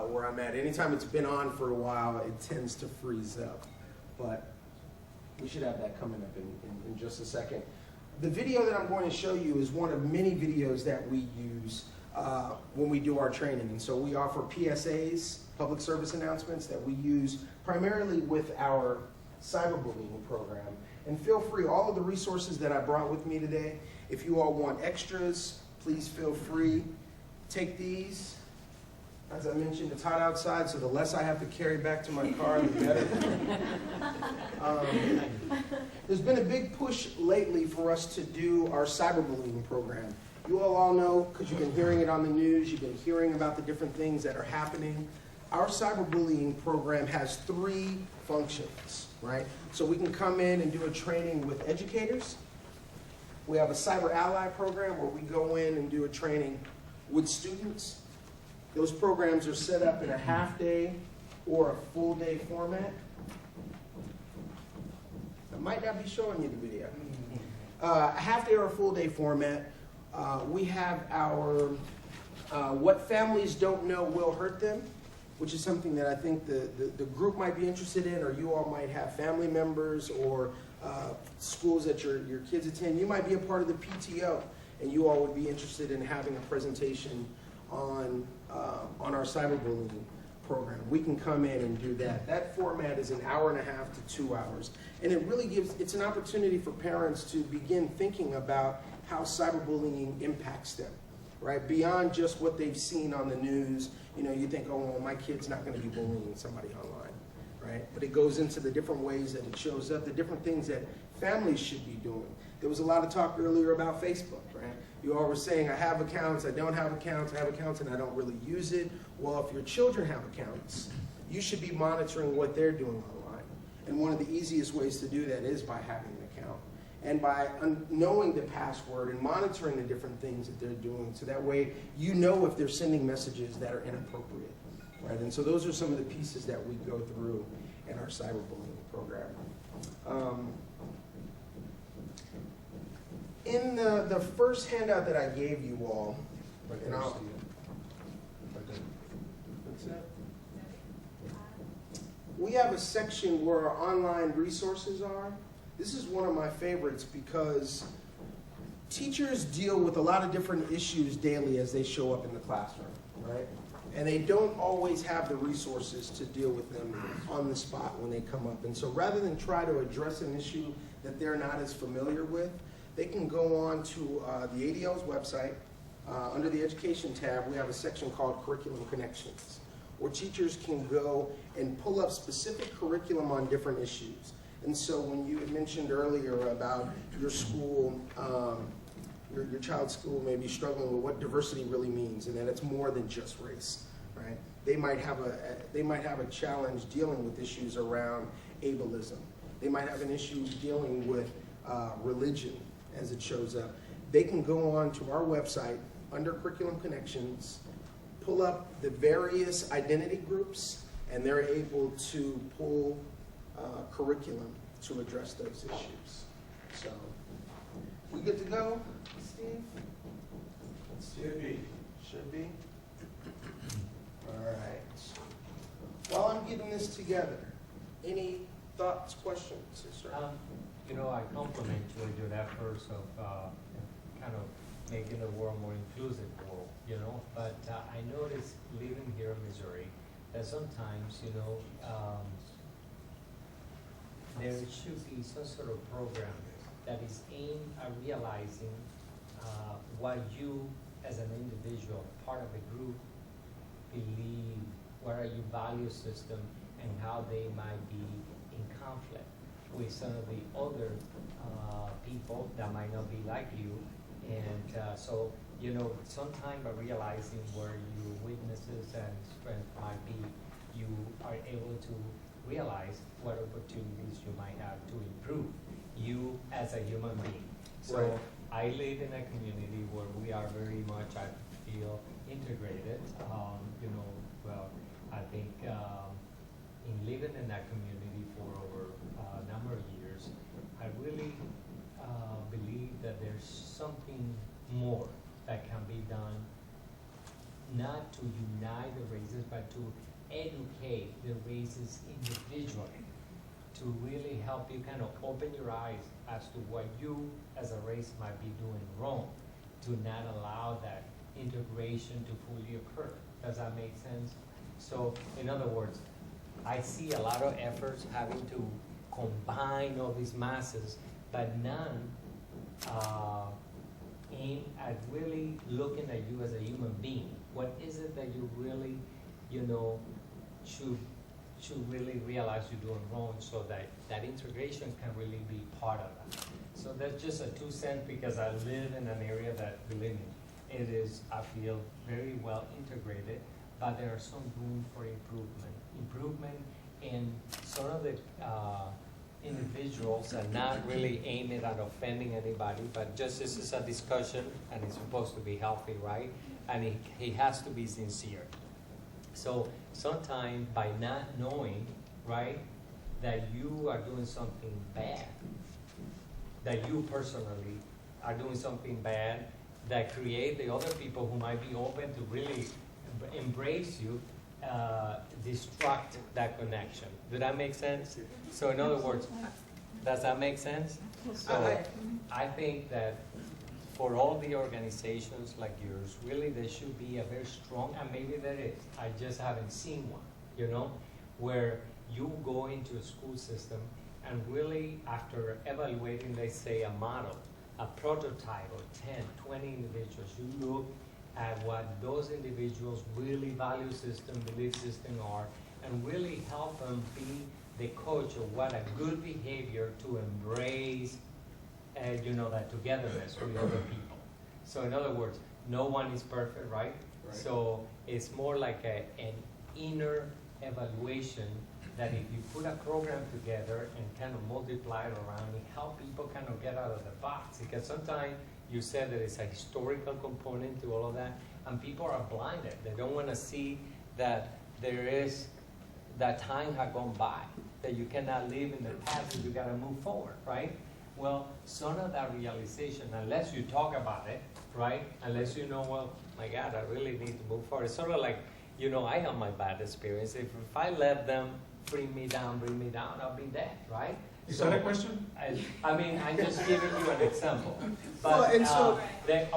where I'm at, anytime it's been on for a while, it tends to freeze up. But we should have that coming up in just a second. The video that I'm going to show you is one of many videos that we use when we do our training. And so we offer PSAs, public service announcements, that we use primarily with our cyberbullying program. And feel free, all of the resources that I brought with me today, if you all want extras, please feel free. Take these. As I mentioned, it's hot outside, so the less I have to carry back to my car, the better. There's been a big push lately for us to do our cyberbullying program. You all know, because you've been hearing it on the news, you've been hearing about the different things that are happening. Our cyberbullying program has 3 functions, right? So we can come in and do a training with educators. We have a cyber ally program where we go in and do a training with students. Those programs are set up in a half-day or a full-day format. I might not be showing you the video. A half-day or a full-day format. We have our What Families Don't Know Will Hurt Them, which is something that I think the group might be interested in, or you all might have family members or schools that your kids attend. You might be a part of the PTO, and you all would be interested in having a presentation on our cyberbullying program. We can come in and do that. That format is 1.5 hours to 2 hours. And it really it's an opportunity for parents to begin thinking about how cyberbullying impacts them, right? Beyond just what they've seen on the news. You know, you think, oh, well, my kid's not going to be bullying somebody online, right? But it goes into the different ways that it shows up, the different things that families should be doing. There was a lot of talk earlier about Facebook, right? You all were saying, I have accounts, I don't have accounts, I have accounts and I don't really use it. Well, if your children have accounts, you should be monitoring what they're doing online. And one of the easiest ways to do that is by having an account. And by knowing the password and monitoring the different things that they're doing, so that way you know if they're sending messages that are inappropriate, right? And so those are some of the pieces that we go through in our cyberbullying program. In the first handout that I gave you all, and we have a section where our online resources are. This is one of my favorites because teachers deal with a lot of different issues daily as they show up in the classroom, right? And they don't always have the resources to deal with them on the spot when they come up. And so rather than try to address an issue that they're not as familiar with, they can go on to the ADL's website. Under the Education tab, we have a section called Curriculum Connections, where teachers can go and pull up specific curriculum on different issues. And so when you had mentioned earlier about your school, your child's school may be struggling with what diversity really means, and that it's more than just race, right? They might have a challenge dealing with issues around ableism. They might have an issue dealing with religion as it shows up. They can go on to our website under Curriculum Connections, pull up the various identity groups, and they're able to pull curriculum to address those issues. So, we good to go, Steve? Should be. Should be? All right. While I'm getting this together, any thoughts, questions? Yes, sir. You know, I compliment you on your efforts of kind of making the world more inclusive world, you know, but I noticed living here in Missouri that sometimes, you know, there should be some sort of program that is aimed at realizing what you as an individual, part of a group, believe, what are your value system, and how they might be in conflict with some of the other people that might not be like you. And so, you know, sometime by realizing where your weaknesses and strengths might be, you are able to realize what opportunities you might have to improve you as a human being. So Right. I live in a community where we are very much, I feel, integrated. You know, well, I think in living in that community for over a number of years, I really believe that there's something more that can be done, not to unite the races, but to educate the races individually, to really help you kind of open your eyes as to what you as a race might be doing wrong, to not allow that integration to fully occur. Does that make sense? So, in other words, I see a lot of efforts having to combine all these masses, but none aim at really looking at you as a human being. What is it that you really, you know, should really realize you're doing wrong, so that integration can really be part of that. So that's just a 2 cents, because I live in an area that, believe me, it is, I feel, very well integrated, but there are some room for improvement. Improvement in some of the individuals are not really aiming at offending anybody, but just this is a discussion, and it's supposed to be healthy, right? And he has to be sincere. So sometimes by not knowing, right, that you are doing something bad, that you personally are doing something bad, that create the other people who might be open to really embrace you, destruct that connection. Did that make sense? So in other words, does that make sense? So I think that for all the organizations like yours, really there should be a very strong, and maybe there is, I just haven't seen one, you know, where you go into a school system and really after evaluating, let's say, a model, a prototype of 10, 20 individuals, you look at what those individuals' really value system, belief system are, and really help them be the coach of what a good behavior to embrace, you know, that togetherness with other people. So in other words, no one is perfect, right? So it's more like an inner evaluation that if you put a program together and kind of multiply it around, it help people kind of get out of the box. Because sometimes you said that it's a historical component to all of that, and people are blinded. They don't want to see that there is, that time has gone by, that you cannot live in the past and you got to move forward, right? Well, some of that realization, unless you talk about it, right? Unless you know, well, my God, I really need to move forward. It's sort of like, you know, I have my bad experience. If I let them bring me down, I'll be dead, right? Is that a question? I mean, I'm just giving you an example. But Well,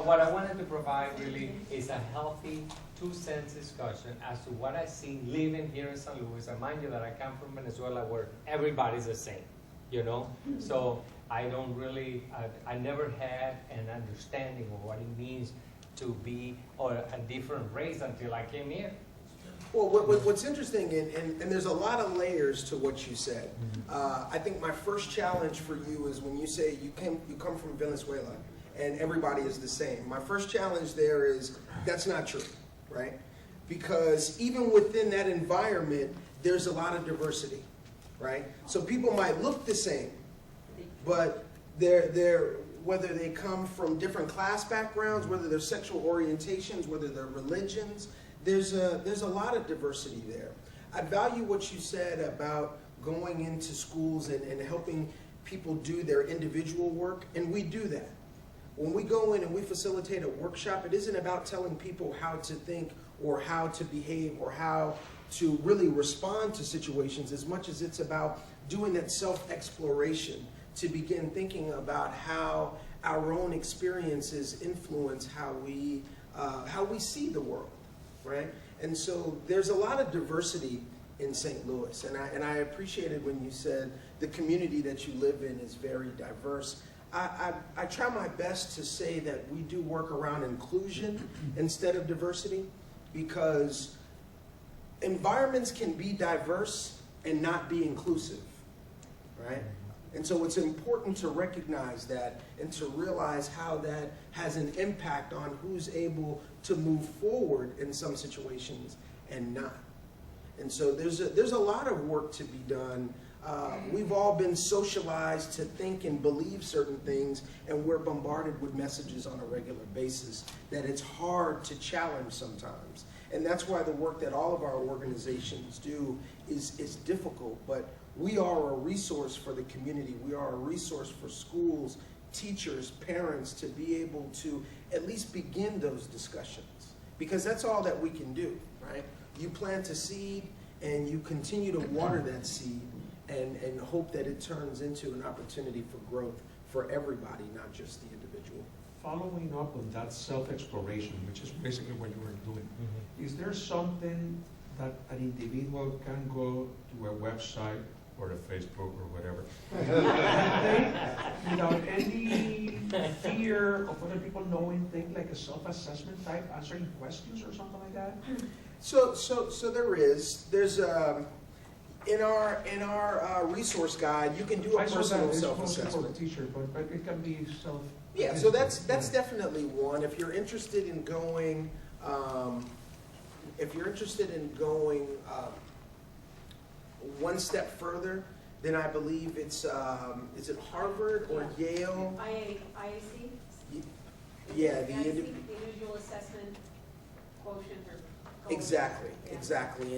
what I wanted to provide really is a healthy 2 cents discussion as to what I see living here in St. Louis. And mind you that I come from Venezuela where everybody's the same, you know? So I don't really, I never had an understanding of what it means to be or a different race until I came here. Well, what's interesting, and there's a lot of layers to what you said. I think my first challenge for you is when you say you come from Venezuela and everybody is the same. My first challenge there is that's not true, right? Because even within that environment, there's a lot of diversity, right? So people might look the same, but they're whether they come from different class backgrounds, whether they're sexual orientations, whether they're religions, there's a lot of diversity there. I value what you said about going into schools and helping people do their individual work, and we do that. When we go in and we facilitate a workshop, it isn't about telling people how to think or how to behave or how to really respond to situations as much as it's about doing that self-exploration to begin thinking about how our own experiences influence how we see the world, right? And so there's a lot of diversity in St. Louis, and I appreciated when you said the community that you live in is very diverse. I try my best to say that we do work around inclusion instead of diversity, because environments can be diverse and not be inclusive, right? And so it's important to recognize that and to realize how that has an impact on who's able to move forward in some situations and not. And so there's a lot of work to be done. We've all been socialized to think and believe certain things, and we're bombarded with messages on a regular basis that it's hard to challenge sometimes. And that's why the work that all of our organizations do is difficult, but we are a resource for the community. We are a resource for schools, teachers, parents to be able to at least begin those discussions, because that's all that we can do, right? You plant a seed and you continue to water that seed and hope that it turns into an opportunity for growth for everybody, not just the individual. Following up on that self-exploration, which is basically what you were doing, is there something that an individual can go to a website or a Facebook or whatever, without any fear of other people knowing things like a self-assessment type, answering questions or something like that? So there's in our resource guide, you can do a personal self-assessment. Teacher, but it can be self. Yeah, so that's definitely one. If you're interested in going, one step further, then I believe it's is it Harvard or Yale? IAC? Yeah, the individual assessment quotient or goal. Exactly.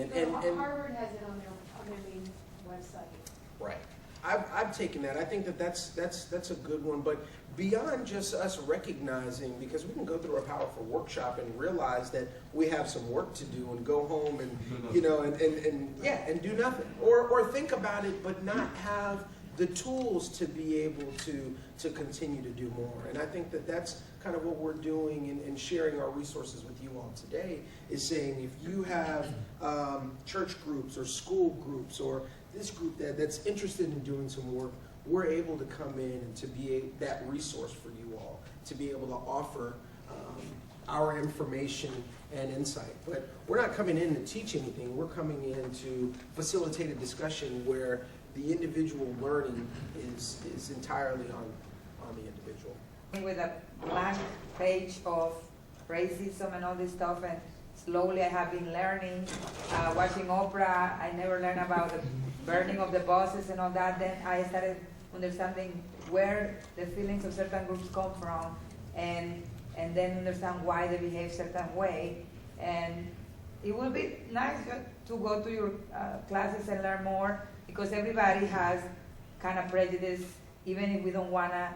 And Harvard has it on their main website. Right. I've taken that. I think that's a good one. But beyond just us recognizing, because we can go through a powerful workshop and realize that we have some work to do and go home and and do nothing, or think about it but not have the tools to be able to continue to do more. And I think that's kind of what we're doing and sharing our resources with you all today, is saying if you have church groups or school groups or this group that's interested in doing some work, we're able to come in and to be that resource for you all, to be able to offer our information and insight. But we're not coming in to teach anything. We're coming in to facilitate a discussion where the individual learning is entirely on the individual. With a blank page of racism and all this stuff, and slowly I have been learning, watching Oprah. I never learned about the burning of the buses and all that. Then I started understanding where the feelings of certain groups come from, and then understand why they behave certain way. And it would be nice to go to your classes and learn more, because everybody has kind of prejudice, even if we don't want to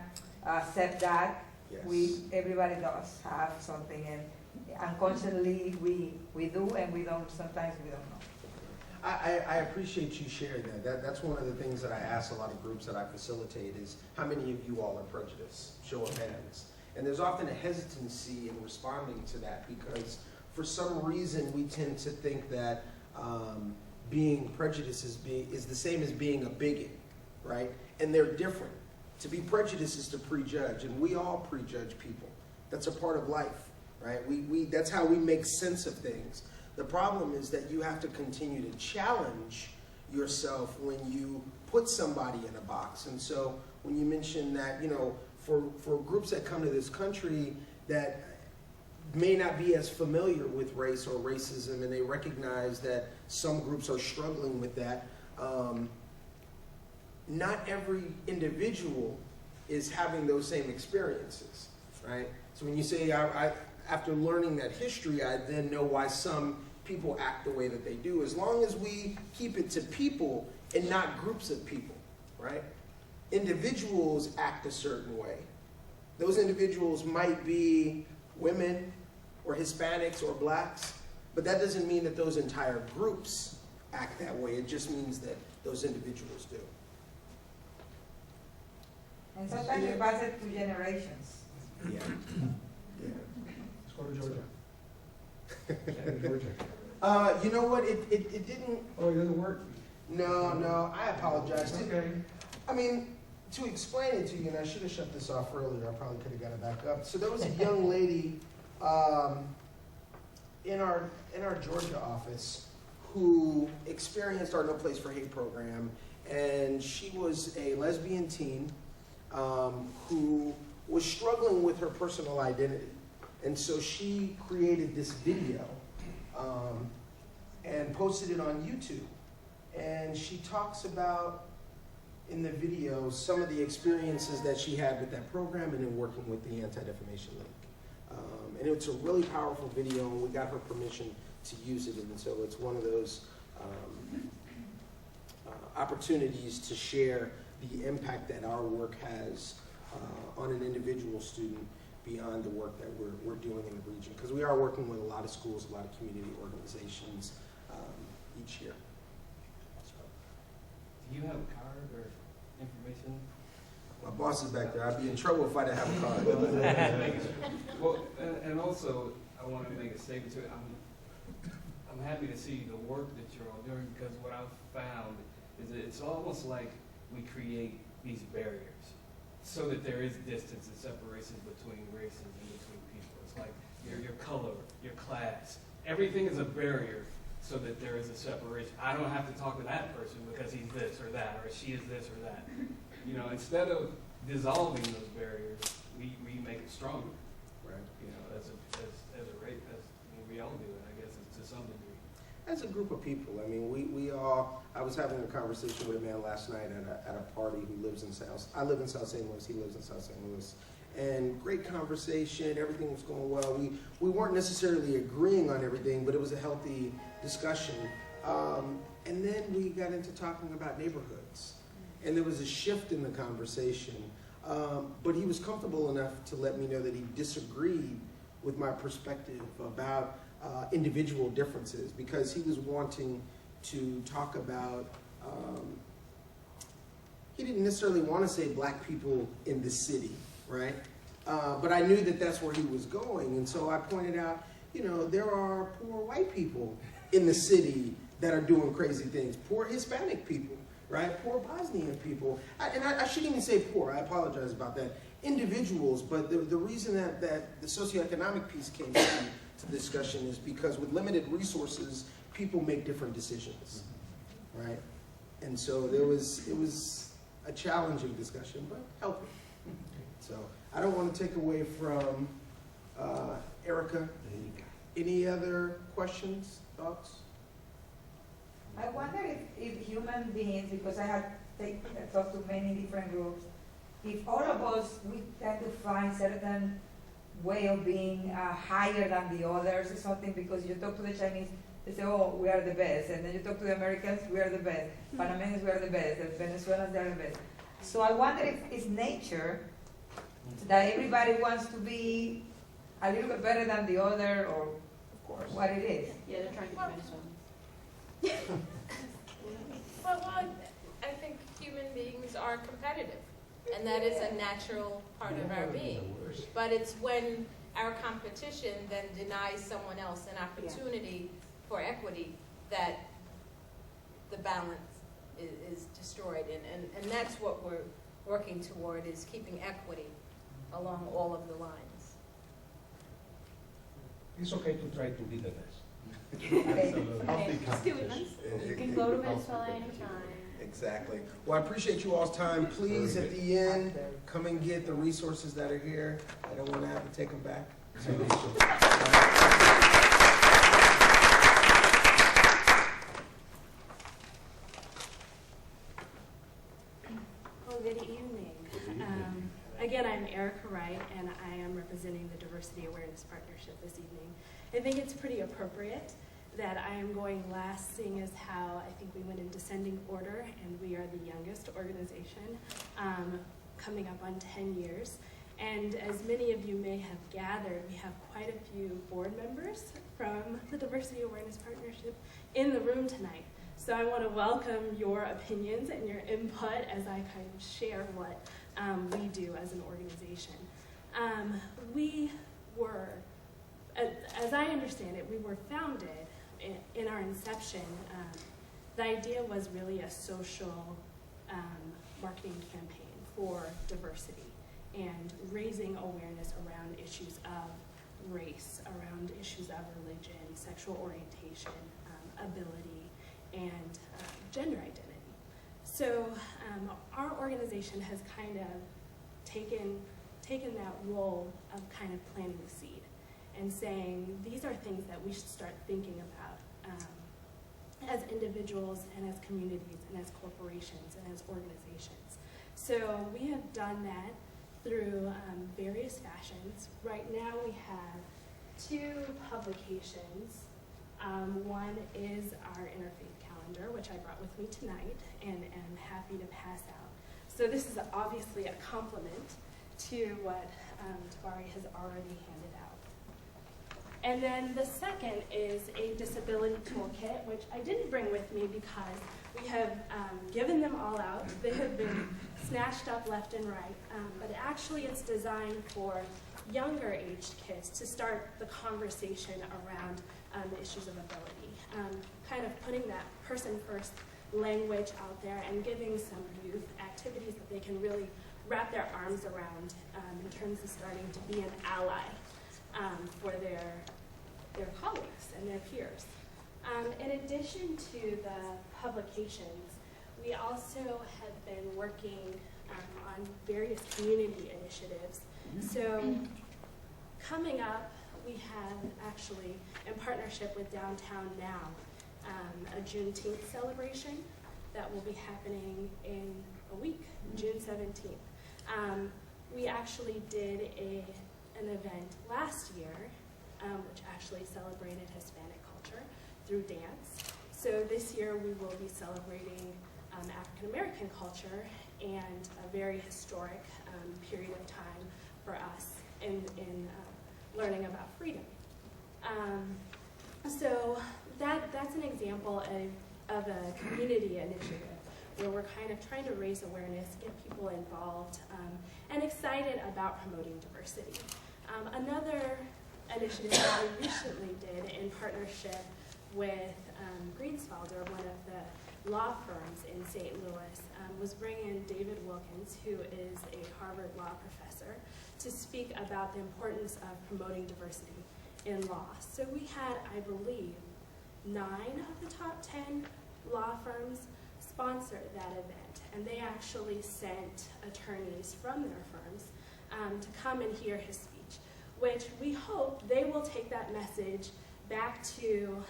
accept that. Yes. Everybody does have something, and unconsciously we do, and sometimes we don't know. I appreciate you sharing that. That's one of the things that I ask a lot of groups that I facilitate is, how many of you all are prejudiced? Show of hands. And there's often a hesitancy in responding to that, because for some reason we tend to think that being prejudiced is the same as being a bigot, right? And they're different. To be prejudiced is to prejudge, and we all prejudge people. That's a part of life, right? That's how we make sense of things. The problem is that you have to continue to challenge yourself when you put somebody in a box. And so when you mention that, you know, for groups that come to this country that may not be as familiar with race or racism, and they recognize that some groups are struggling with that, not every individual is having those same experiences, right? So when you say, after learning that history, I then know why some people act the way that they do, as long as we keep it to people and not groups of people, right? Individuals act a certain way. Those individuals might be women or Hispanics or blacks, but that doesn't mean that those entire groups act that way. It just means that those individuals do. And sometimes you pass it to generations. Yeah. Yeah. Let's go to Georgia. Georgia. You know what? It didn't. Oh, it doesn't work? No. I apologize. Okay. I mean, to explain it to you, and I should have shut this off earlier. I probably could have got it back up. So there was a young lady in our Georgia office who experienced our No Place for Hate program, and she was a lesbian teen who was struggling with her personal identity. And so she created this video and posted it on YouTube. And she talks about, in the video, some of the experiences that she had with that program and in working with the Anti-Defamation League. And it's a really powerful video, and we got her permission to use it. And so it's one of those opportunities to share the impact that our work has on an individual student beyond the work that we're doing in the region. Because we are working with a lot of schools, a lot of community organizations each year. Do you have a card or information? My boss is back there. I'd be in trouble if I didn't have a card. Well, and also, I want to make a statement to it. I'm happy to see the work that you're all doing, because what I've found is that it's almost like we create these barriers so that there is distance and separation between races and between people. It's like your color, your class, everything is a barrier so that there is a separation. I don't have to talk to that person because he's this or that, or she is this or that. You know, instead of dissolving those barriers, we make it stronger. Right. You know, as a race, we all do it, I guess, to some degree. As a group of people, I mean, we all, I was having a conversation with a man last night at a party who lives in I live in South St. Louis, he lives in South St. Louis. And great conversation, everything was going well. We weren't necessarily agreeing on everything, but it was a healthy discussion. And then we got into talking about neighborhoods. And there was a shift in the conversation. But he was comfortable enough to let me know that he disagreed with my perspective about individual differences, because he was wanting to talk about, he didn't necessarily want to say black people in the city, right? But I knew that that's where he was going. And so I pointed out, you know, there are poor white people in the city that are doing crazy things, poor Hispanic people, right? Poor Bosnian people. I shouldn't even say poor, I apologize about that. Individuals, but the reason that the socioeconomic piece came to discussion is because with limited resources, people make different decisions, right? And so it was a challenging discussion, but healthy. So I don't want to take away from Erica. Any other questions, thoughts? I wonder if human beings, because I have talked to many different groups, if all of us, we tend to find certain way of being higher than the others or something, because you talk to the Chinese, they say, oh, we are the best. And then you talk to the Americans, we are the best. Panamanians, we are the best. The Venezuelans, they are the best. So I wonder if it's nature that everybody wants to be a little bit better than the other, or of course what it is. Yeah, they're trying to be Venezuelans. Well, I think human beings are competitive, and that is a natural part of our being. But it's when our competition then denies someone else an opportunity for equity that the balance is destroyed. And that's what we're working toward, is keeping equity along all of the lines. It's okay to try to be the best. Absolutely. Healthy Students, you can go to Venezuela anytime. Exactly. Well, I appreciate you all's time. Please, at the end, come and get the resources that are here. I don't want to have to take them back. Well, good evening. Again, I'm Erica Wright, and I am representing the Diversity Awareness Partnership this evening. I think it's pretty appropriate that I am going last, seeing as how I think we went in descending order, and we are the youngest organization, coming up on 10 years. And as many of you may have gathered, we have quite a few board members from the Diversity Awareness Partnership in the room tonight. So I want to welcome your opinions and your input as I kind of share what we do as an organization. We were, as I understand it, we were founded in our inception. The idea was really a social marketing campaign for diversity and raising awareness around issues of race, around issues of religion, sexual orientation, ability, and gender identity. So our organization has kind of taken that role of kind of planting the seed and saying these are things that we should start thinking about as individuals and as communities and as corporations and as organizations. So we have done that through various fashions. Right now we have 2 publications. One is our interfaith calendar, which I brought with me tonight and am happy to pass out. So this is obviously a complement to what Tabari has already handed out. And then the second is a disability toolkit, which I didn't bring with me because we have given them all out. They have been snatched up left and right, but actually it's designed for younger aged kids to start the conversation around issues of ability, kind of putting that person first language out there and giving some youth activities that they can really wrap their arms around in terms of starting to be an ally for their colleagues and their peers. In addition to the publications, we also have been working on various community initiatives. So coming up, we have actually, in partnership with Downtown Now, a Juneteenth celebration that will be happening in a week, June 17th. We actually did an event last year, which actually celebrated Hispanic culture through dance. So this year we will be celebrating African American culture and a very historic period of time for us in learning about freedom. So that's an example of a community initiative where we're kind of trying to raise awareness, get people involved, and excited about promoting diversity. Another initiative that we recently did in partnership with Greensfelder, one of the law firms in St. Louis, was bringing in David Wilkins, who is a Harvard law professor, to speak about the importance of promoting diversity in law. So we had, I believe, 9 of the top 10 law firms sponsor that event, and they actually sent attorneys from their firms to come and hear his speech, which we hope they will take that message back to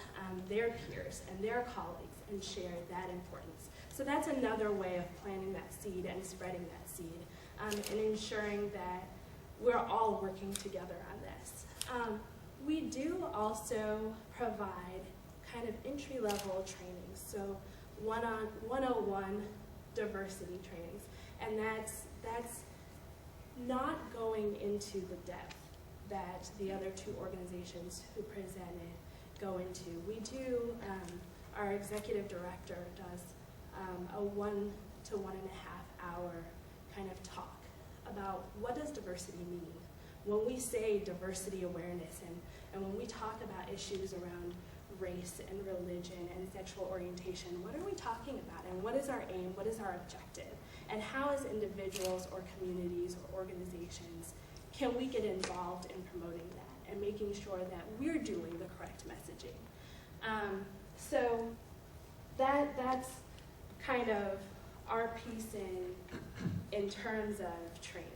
their peers and their colleagues and share that importance. So that's another way of planting that seed and spreading that seed and ensuring that we're all working together on this. We do also provide kind of entry-level trainings, so 101 diversity trainings, and that's not going into the depth that the other 2 organizations who presented go into. We do, our executive director does a 1 to 1.5 hour kind of talk about what does diversity mean. When we say diversity awareness and when we talk about issues around race and religion and sexual orientation, what are we talking about and what is our aim, what is our objective, and how as individuals or communities or organizations can we get involved in promoting that and making sure that we're doing the correct messaging. So that's kind of our piece in terms of training.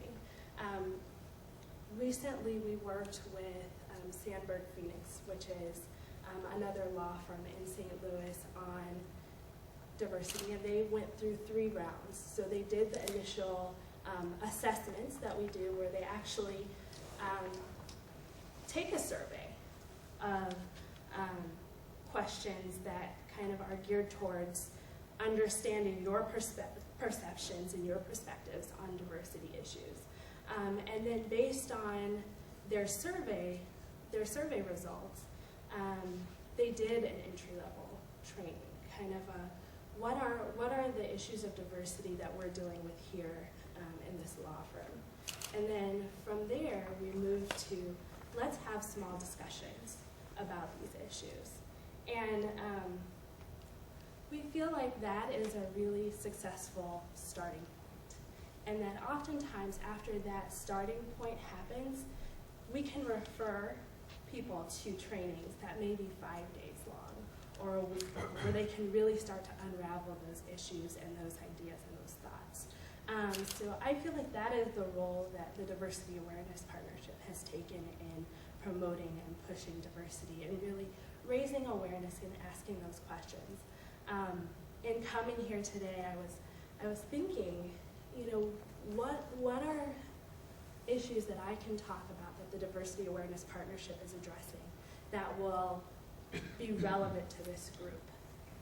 Recently, we worked with Sandberg Phoenix, which is another law firm in St. Louis, on diversity, and they went through 3 rounds. So they did the initial assessments that we do, where they actually take a survey of questions that kind of are geared towards understanding your perceptions and your perspectives on diversity issues. And then based on their survey results, they did an entry-level training, kind of what are the issues of diversity that we're dealing with here in this law firm. And then from there, we moved to, let's have small discussions about these issues. And we feel like that is a really successful starting point. And that oftentimes after that starting point happens, we can refer people to trainings that may be 5 days long or a week long, where they can really start to unravel those issues and those ideas and those thoughts. So I feel like that is the role that the Diversity Awareness Partnership has taken in promoting and pushing diversity and really raising awareness and asking those questions. In coming here today, I was thinking, what are issues that I can talk about that the Diversity Awareness Partnership is addressing that will be relevant to this group?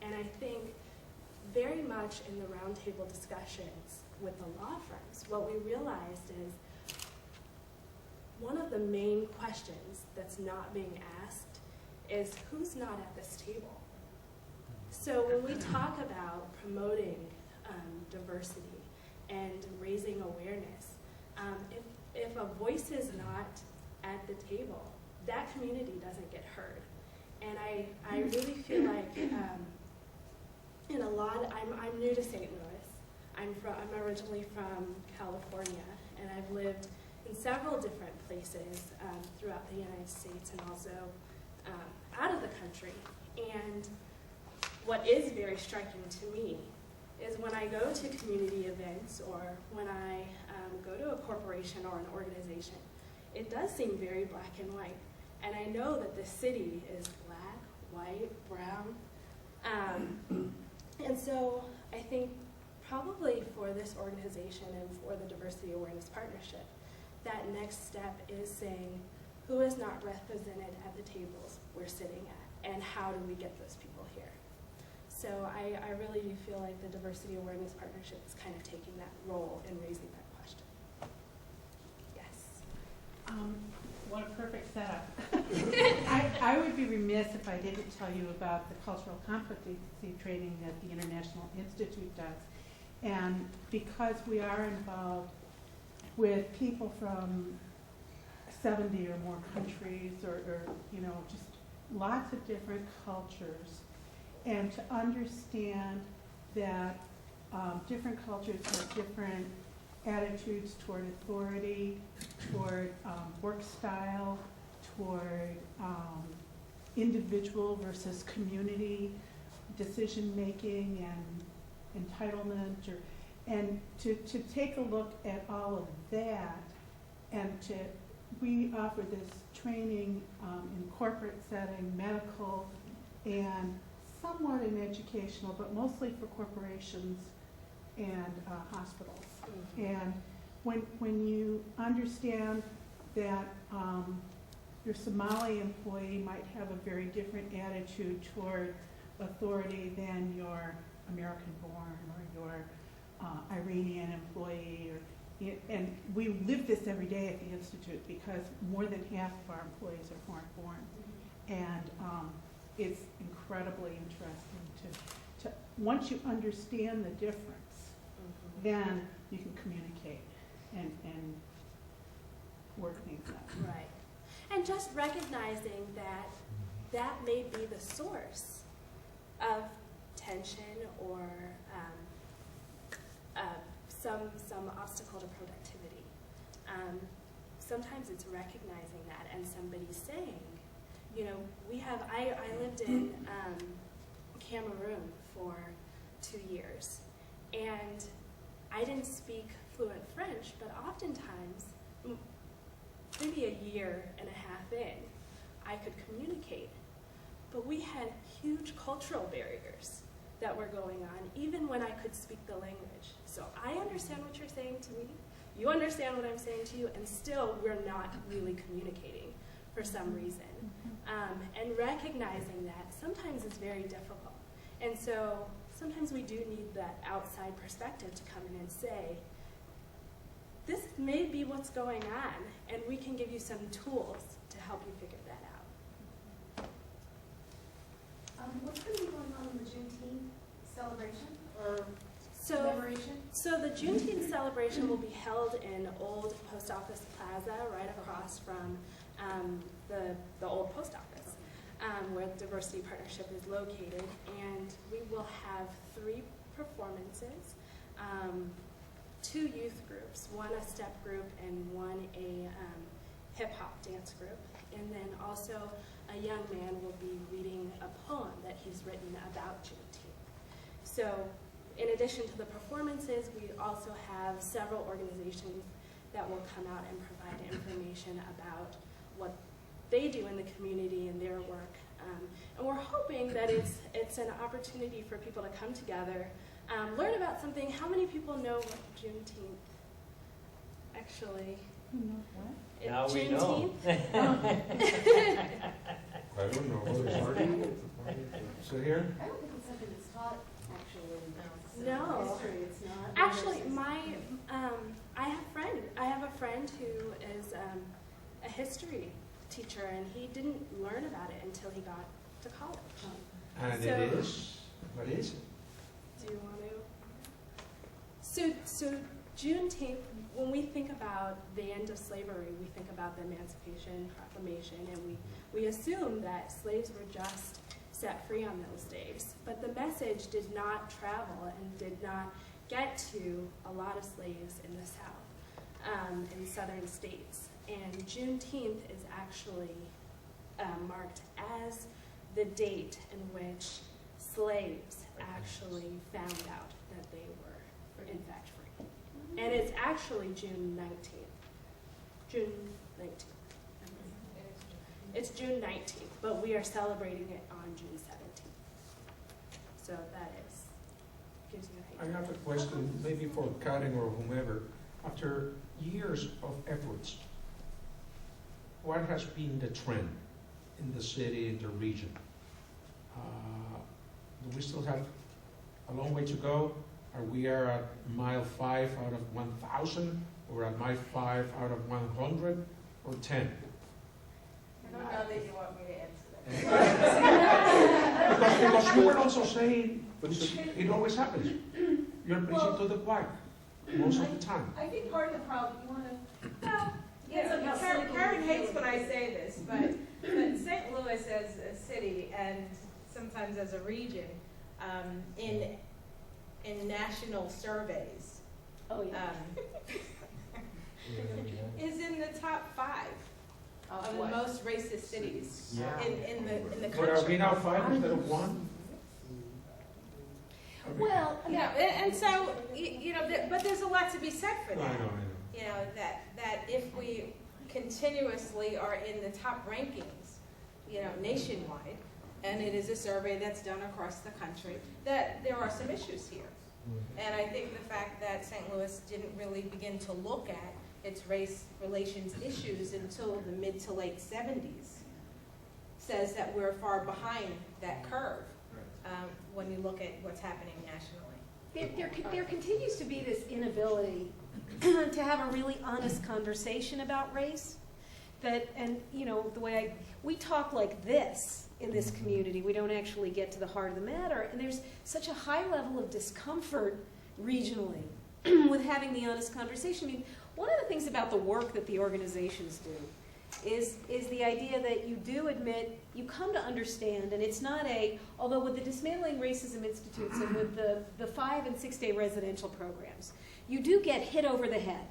And I think very much in the roundtable discussions with the law firms, what we realized is one of the main questions that's not being asked is who's not at this table. So when we talk about promoting diversity and raising awareness, if a voice is not at the table, that community doesn't get heard. And I really feel like in a lot, I'm new to St. Louis. I'm originally from California, and I've lived in several different places throughout the United States and also out of the country. And what is very striking to me is when I go to community events or when I go to a corporation or an organization, it does seem very black and white. And I know that the city is black, white, brown. And so I think probably for this organization and for the Diversity Awareness Partnership, that next step is saying who is not represented at the tables we're sitting at, and how do we get those people here? So I really do feel like the Diversity Awareness Partnership is kind of taking that role in raising that question. Yes? What a perfect setup. I would be remiss if I didn't tell you about the cultural competency training that the International Institute does. And because we are involved with people from 70 or more countries or just lots of different cultures, and to understand that different cultures have different attitudes toward authority, toward work style, toward individual versus community decision making and entitlement, and to take a look at all of that, and we offer this training in corporate setting, medical, and somewhat in educational, but mostly for corporations and hospitals. Mm-hmm. And when you understand that your Somali employee might have a very different attitude toward authority than your American-born or your Iranian employee, and we live this every day at the Institute because more than half of our employees are foreign-born. And it's incredibly interesting to once you understand the difference, then you can communicate and work things out. Right. And just recognizing that may be the source of tension or some obstacle to productivity. Sometimes it's recognizing that and somebody saying, you know, I lived in Cameroon for 2 years, and I didn't speak fluent French, but oftentimes, maybe a year and a half in, I could communicate. But we had huge cultural barriers that were going on, even when I could speak the language. So I understand what you're saying to me, you understand what I'm saying to you, and still we're not really communicating for some reason. And recognizing that sometimes is very difficult. And so sometimes we do need that outside perspective to come in and say, this may be what's going on, and we can give you some tools to help you figure that out. What's going to be going on in the Juneteenth celebration or commemoration? So the Juneteenth celebration will be held in Old Post Office Plaza, right across from the old post office, where the Diversity Partnership is located. And we will have 3 performances, 2 youth groups, one a step group and one a hip-hop dance group. And then also a young man will be reading a poem that he's written about Juneteenth. So in addition to the performances, we also have several organizations that will come out and provide information about what they do in the community and their work. And we're hoping that it's an opportunity for people to come together, learn about something. How many people know what Juneteenth actually? Now we know. I don't know. So here? I don't think it's something that's taught, actually. No. History, it's not. Actually, I have a friend who is a history teacher, and he didn't learn about it until he got to college. And So- it is, what is it? Do you want to? So Juneteenth, when we think about the end of slavery, we think about the Emancipation Proclamation, and we assume that slaves were just set free on those days. But the message did not travel and did not get to a lot of slaves in the South, in southern states. And Juneteenth is actually marked as the date in which slaves actually found out that they were in fact free. And it's actually June 19th. June 19th. It's June 19th, but we are celebrating it on June 17th. So that gives you I an idea. have a question, maybe for Karen or whomever. After years of efforts, what has been the trend in the city, in the region? Do we still have a long way to go? Are we at mile 5 out of 1,000, or at mile 5 out of 100, or 10? I don't know that you want me to answer that. because you were also saying, it always happens. You're preaching to the choir most of the time. I think part of the problem, you want to? Well, Karen hates when I say this, but St. Louis as a city and sometimes as a region, in national surveys, is in the top 5 of the most racist cities in the country. But are we now 5 instead of 1? Well, and so but there's a lot to be said for that. I know. You know that if we continuously are in the top rankings, nationwide, and it is a survey that's done across the country, that there are some issues here. And I think the fact that St. Louis didn't really begin to look at its race relations issues until the mid to late 70s says that we're far behind that curve when you look at what's happening nationally. There continues to be this inability to have a really honest conversation about race. The way we talk like this in this community, we don't actually get to the heart of the matter, and there's such a high level of discomfort regionally with having the honest conversation. I mean, one of the things about the work that the organizations do is the idea that you do admit, you come to understand, and it's not although with the Dismantling Racism Institutes and with the 5- and 6-day residential programs, you do get hit over the head,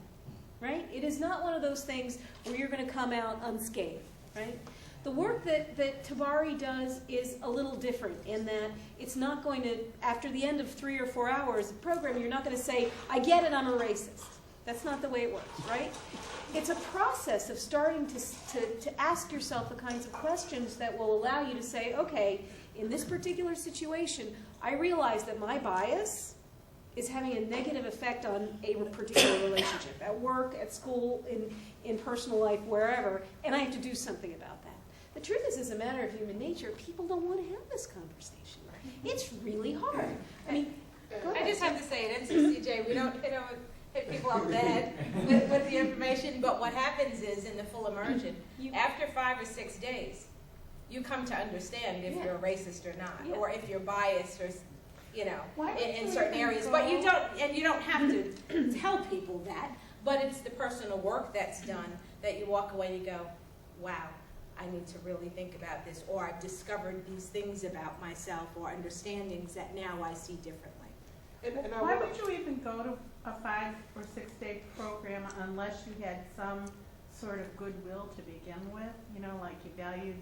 right? It is not one of those things where you're going to come out unscathed, right? The work that Tabari does is a little different in that it's not going to, after the end of 3 or 4 hours of program, you're not going to say, I get it, I'm a racist. That's not the way it works, right? It's a process of starting to ask yourself the kinds of questions that will allow you to say, okay, in this particular situation, I realize that my bias is having a negative effect on a particular relationship, at work, at school, in personal life, wherever, and I have to do something about that. The truth is, as a matter of human nature, people don't want to have this conversation. It's really hard. I mean, I just have to say at NCCJ, we don't hit people on the head with the information, but what happens is in the full immersion, after 5 or 6 days, you come to understand if you're a racist or not, or if you're biased or, you know, in certain areas. But you don't have to tell people that, but it's the personal work that's done that you walk away and you go, wow, I need to really think about this, or I've discovered these things about myself, or understandings that now I see differently. Why would you even go to a 5 or 6 day program unless you had some sort of goodwill to begin with? You know, like you valued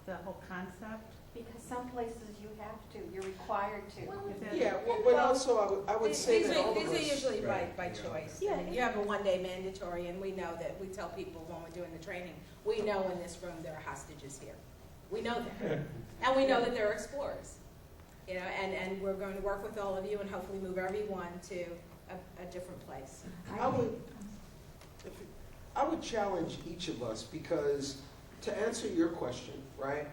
the whole concept? Because some places you have to, you're required to. Yeah, but also I would say these that all of are us, usually by choice. Yeah. I mean, you have a 1-day mandatory, and we know that we tell people when we're doing the training, we know in this room there are hostages here. We know that. And we know that there are explorers. You know, and we're going to work with all of you and hopefully move everyone to a different place. I would challenge each of us, because to answer your question, right,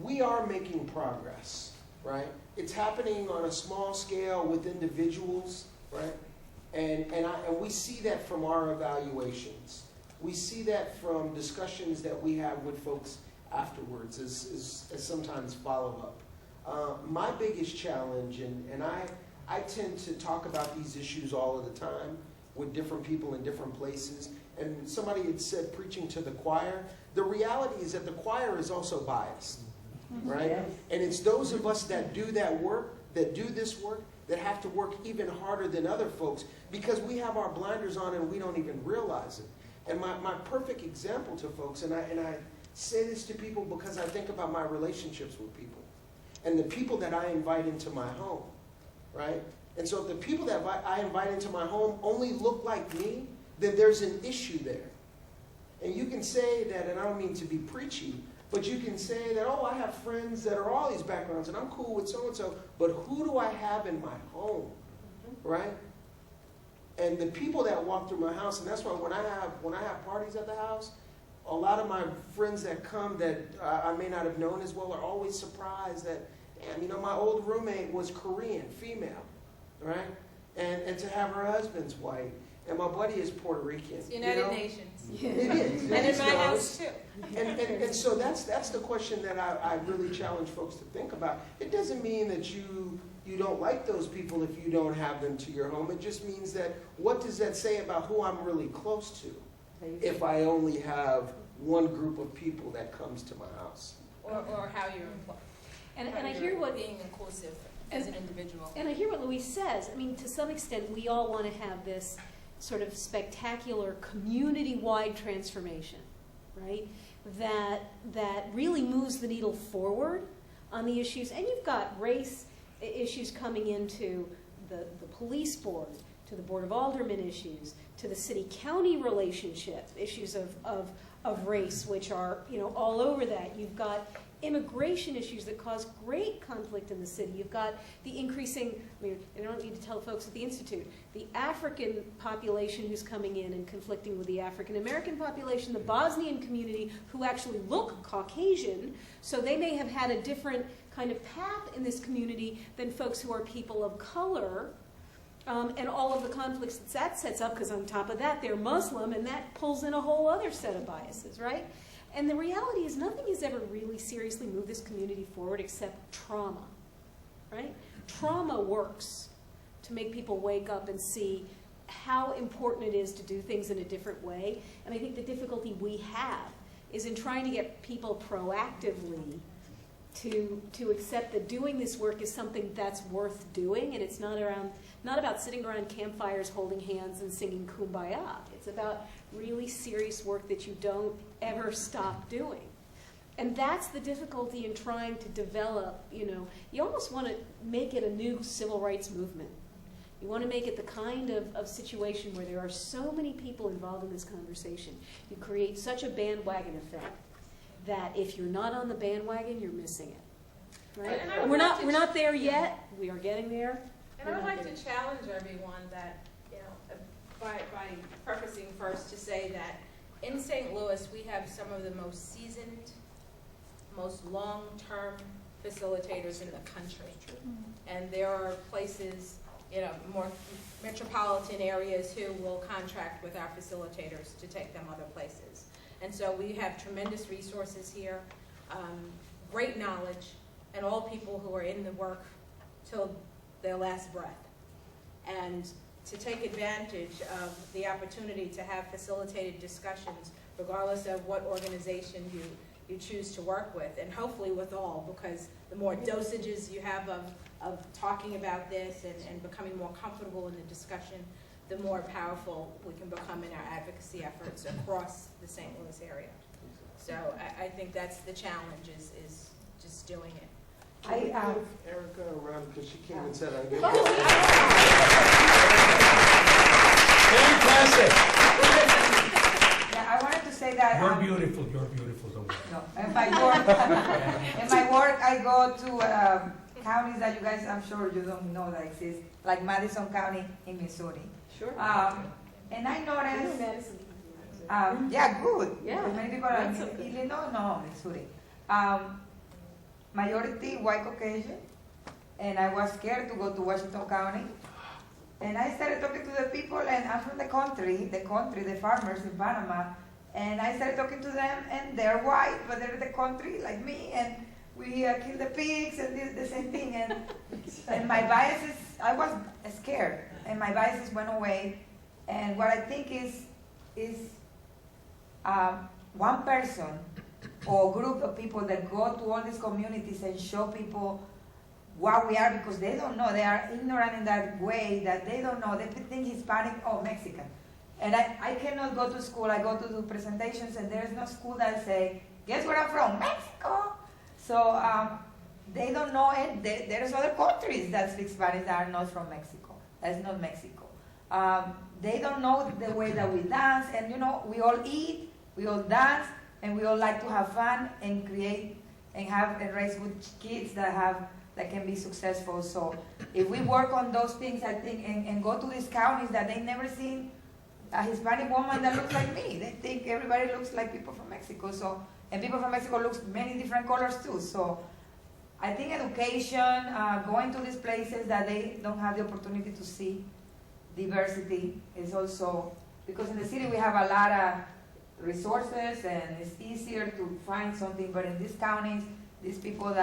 we are making progress, right? It's happening on a small scale with individuals, right? And we see that from our evaluations. We see that from discussions that we have with folks afterwards as sometimes follow-up. My biggest challenge, and I tend to talk about these issues all of the time with different people in different places, and somebody had said preaching to the choir. The reality is that the choir is also biased, right? Yes. And it's those of us that do that work, that do this work, that have to work even harder than other folks, because we have our blinders on and we don't even realize it. And my perfect example to folks, and I say this to people because I think about my relationships with people and the people that I invite into my home, right? And so if the people that I invite into my home only look like me, then there's an issue there. And you can say that, and I don't mean to be preachy, but you can say that, oh, I have friends that are all these backgrounds, and I'm cool with so-and-so, but who do I have in my home, right? And the people that walk through my house, and that's why when I have parties at the house, a lot of my friends that come that I may not have known as well are always surprised that, damn, you know, my old roommate was Korean, female, right? And to have her husband's white, and my buddy is Puerto Rican. It's United Nations. It is. And in my house, too. And so that's the question that I really challenge folks to think about. It doesn't mean that you don't like those people if you don't have them to your home. It just means that, what does that say about who I'm really close to if I only have one group of people that comes to my house? Or how you're and I hear what being inclusive as an individual. And I hear what Louise says. I mean, to some extent, we all want to have this sort of spectacular community-wide transformation, right? That really moves the needle forward on the issues. And you've got race issues coming into the police board, to the Board of Aldermen issues, to the city-county relationship, issues of race, which are, you know, all over that. You've got immigration issues that cause great conflict in the city. You've got the increasing, I mean, I don't need to tell folks at the Institute, the African population who's coming in and conflicting with the African American population, the Bosnian community who actually look Caucasian, so they may have had a different kind of path in this community than folks who are people of color, and all of the conflicts that sets up, because on top of that, they're Muslim, and that pulls in a whole other set of biases, right? And the reality is nothing has ever really seriously moved this community forward except trauma, right? Trauma works to make people wake up and see how important it is to do things in a different way. And I think the difficulty we have is in trying to get people proactively to accept that doing this work is something that's worth doing, and it's not about sitting around campfires holding hands and singing Kumbaya. It's about really serious work that you don't ever stop doing. And that's the difficulty in trying to develop, you almost want to make it a new civil rights movement. You want to make it the kind of situation where there are so many people involved in this conversation. You create such a bandwagon effect that if you're not on the bandwagon, you're missing it. Right? And we're not there yet. We are getting there. And I would like to challenge everyone that, by prefacing first to say that in St. Louis, we have some of the most seasoned, most long-term facilitators in the country. And there are places, more metropolitan areas who will contract with our facilitators to take them other places. And so we have tremendous resources here, great knowledge, and all people who are in the work till their last breath. And to take advantage of the opportunity to have facilitated discussions, regardless of what organization you choose to work with, and hopefully with all, because the more dosages you have of talking about this and becoming more comfortable in the discussion, the more powerful we can become in our advocacy efforts across the St. Louis area. So I think that's the challenge, is just doing it. Erica around because she came and said I get I wanted to say that You're beautiful. Don't worry. No, in my work, I go to counties that you guys, I'm sure you don't know that exist, like Madison County in Missouri. Sure. And I noticed. Madison. Yeah, good. Yeah. Many people are in Illinois, no, Missouri. Majority white Caucasian, and I was scared to go to Washington County. And I started talking to the people, and I'm from the country, the farmers in Panama, and I started talking to them, and they're white, but they're the country like me, and we kill the pigs and did the same thing, and my biases, I was scared, and my biases went away, and what I think is one person or group of people that go to all these communities and show people what we are, because they don't know, they are ignorant in that way that they don't know, they think Hispanic or Mexican. And I cannot go to school, I go to do presentations and there's no school that say, guess where I'm from? Mexico! So they don't know it, there's other countries that speak Spanish that are not from Mexico, that's not Mexico. They don't know the way that we dance, and we all eat, we all dance, and we all like to have fun and create and raise good kids that can be successful. So if we work on those things, I think, and go to these counties that they never seen a Hispanic woman that looks like me. They think everybody looks like people from Mexico. So, and people from Mexico looks many different colors too. So I think education, going to these places that they don't have the opportunity to see diversity is also, because in the city we have a lot of resources and it's easier to find something, but in these counties, these people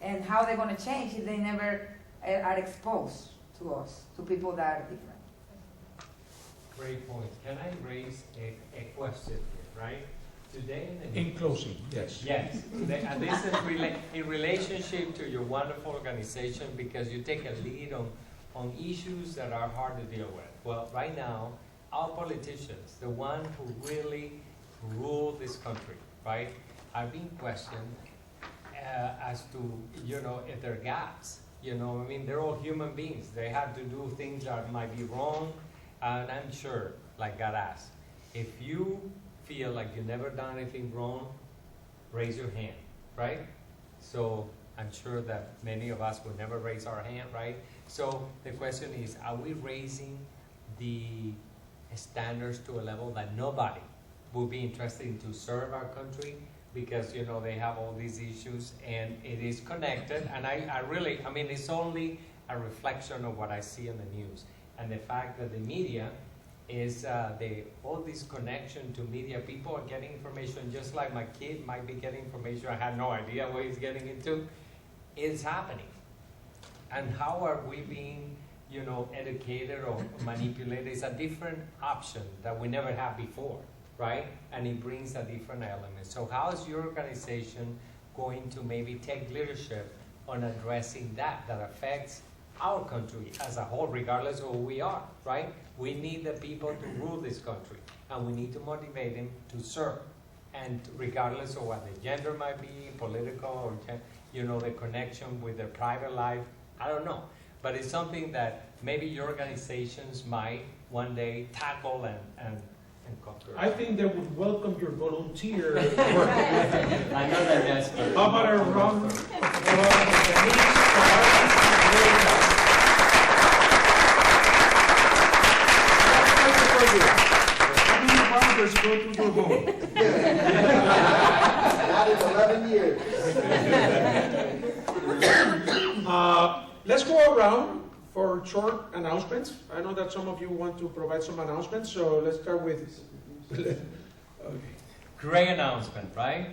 and how they're going to change if they never are exposed to us, to people that are different. Great point. Can I raise a question here, right? Today in closing, yes. Yes. Today, and this is in relationship to your wonderful organization, because you take a lead on issues that are hard to deal with. Well, right now, our politicians, the one who really rule this country, right, are being questioned as to, if there are gaps. They're all human beings. They have to do things that might be wrong, and I'm sure, like God asked, if you feel like you've never done anything wrong, raise your hand, right? So I'm sure that many of us would never raise our hand, right? So the question is, are we raising the standards to a level that nobody will be interested in to serve our country? Because, they have all these issues, and it is connected, and I really, it's only a reflection of what I see in the news, and the fact that the media is, all this connection to media, people are getting information, just like my kid might be getting information, I had no idea what he's getting into, it's happening. And how are we being, educated or manipulated? It's a different option that we never had before, right? And it brings a different element. So how is your organization going to maybe take leadership on addressing that affects our country as a whole, regardless of who we are, right? We need the people to rule this country. and we need to motivate them to serve. And regardless of what the gender might be, political, or the connection with their private life, I don't know. But it's something that maybe your organizations might one day tackle and conquer. I think they would welcome your volunteer work. I know that that's good. How about a round of Denise, how many rounders go to your home? Not in 11 years. Let's go around for short announcements. I know that some of you want to provide some announcements, so let's start with. Okay. Great announcement, right?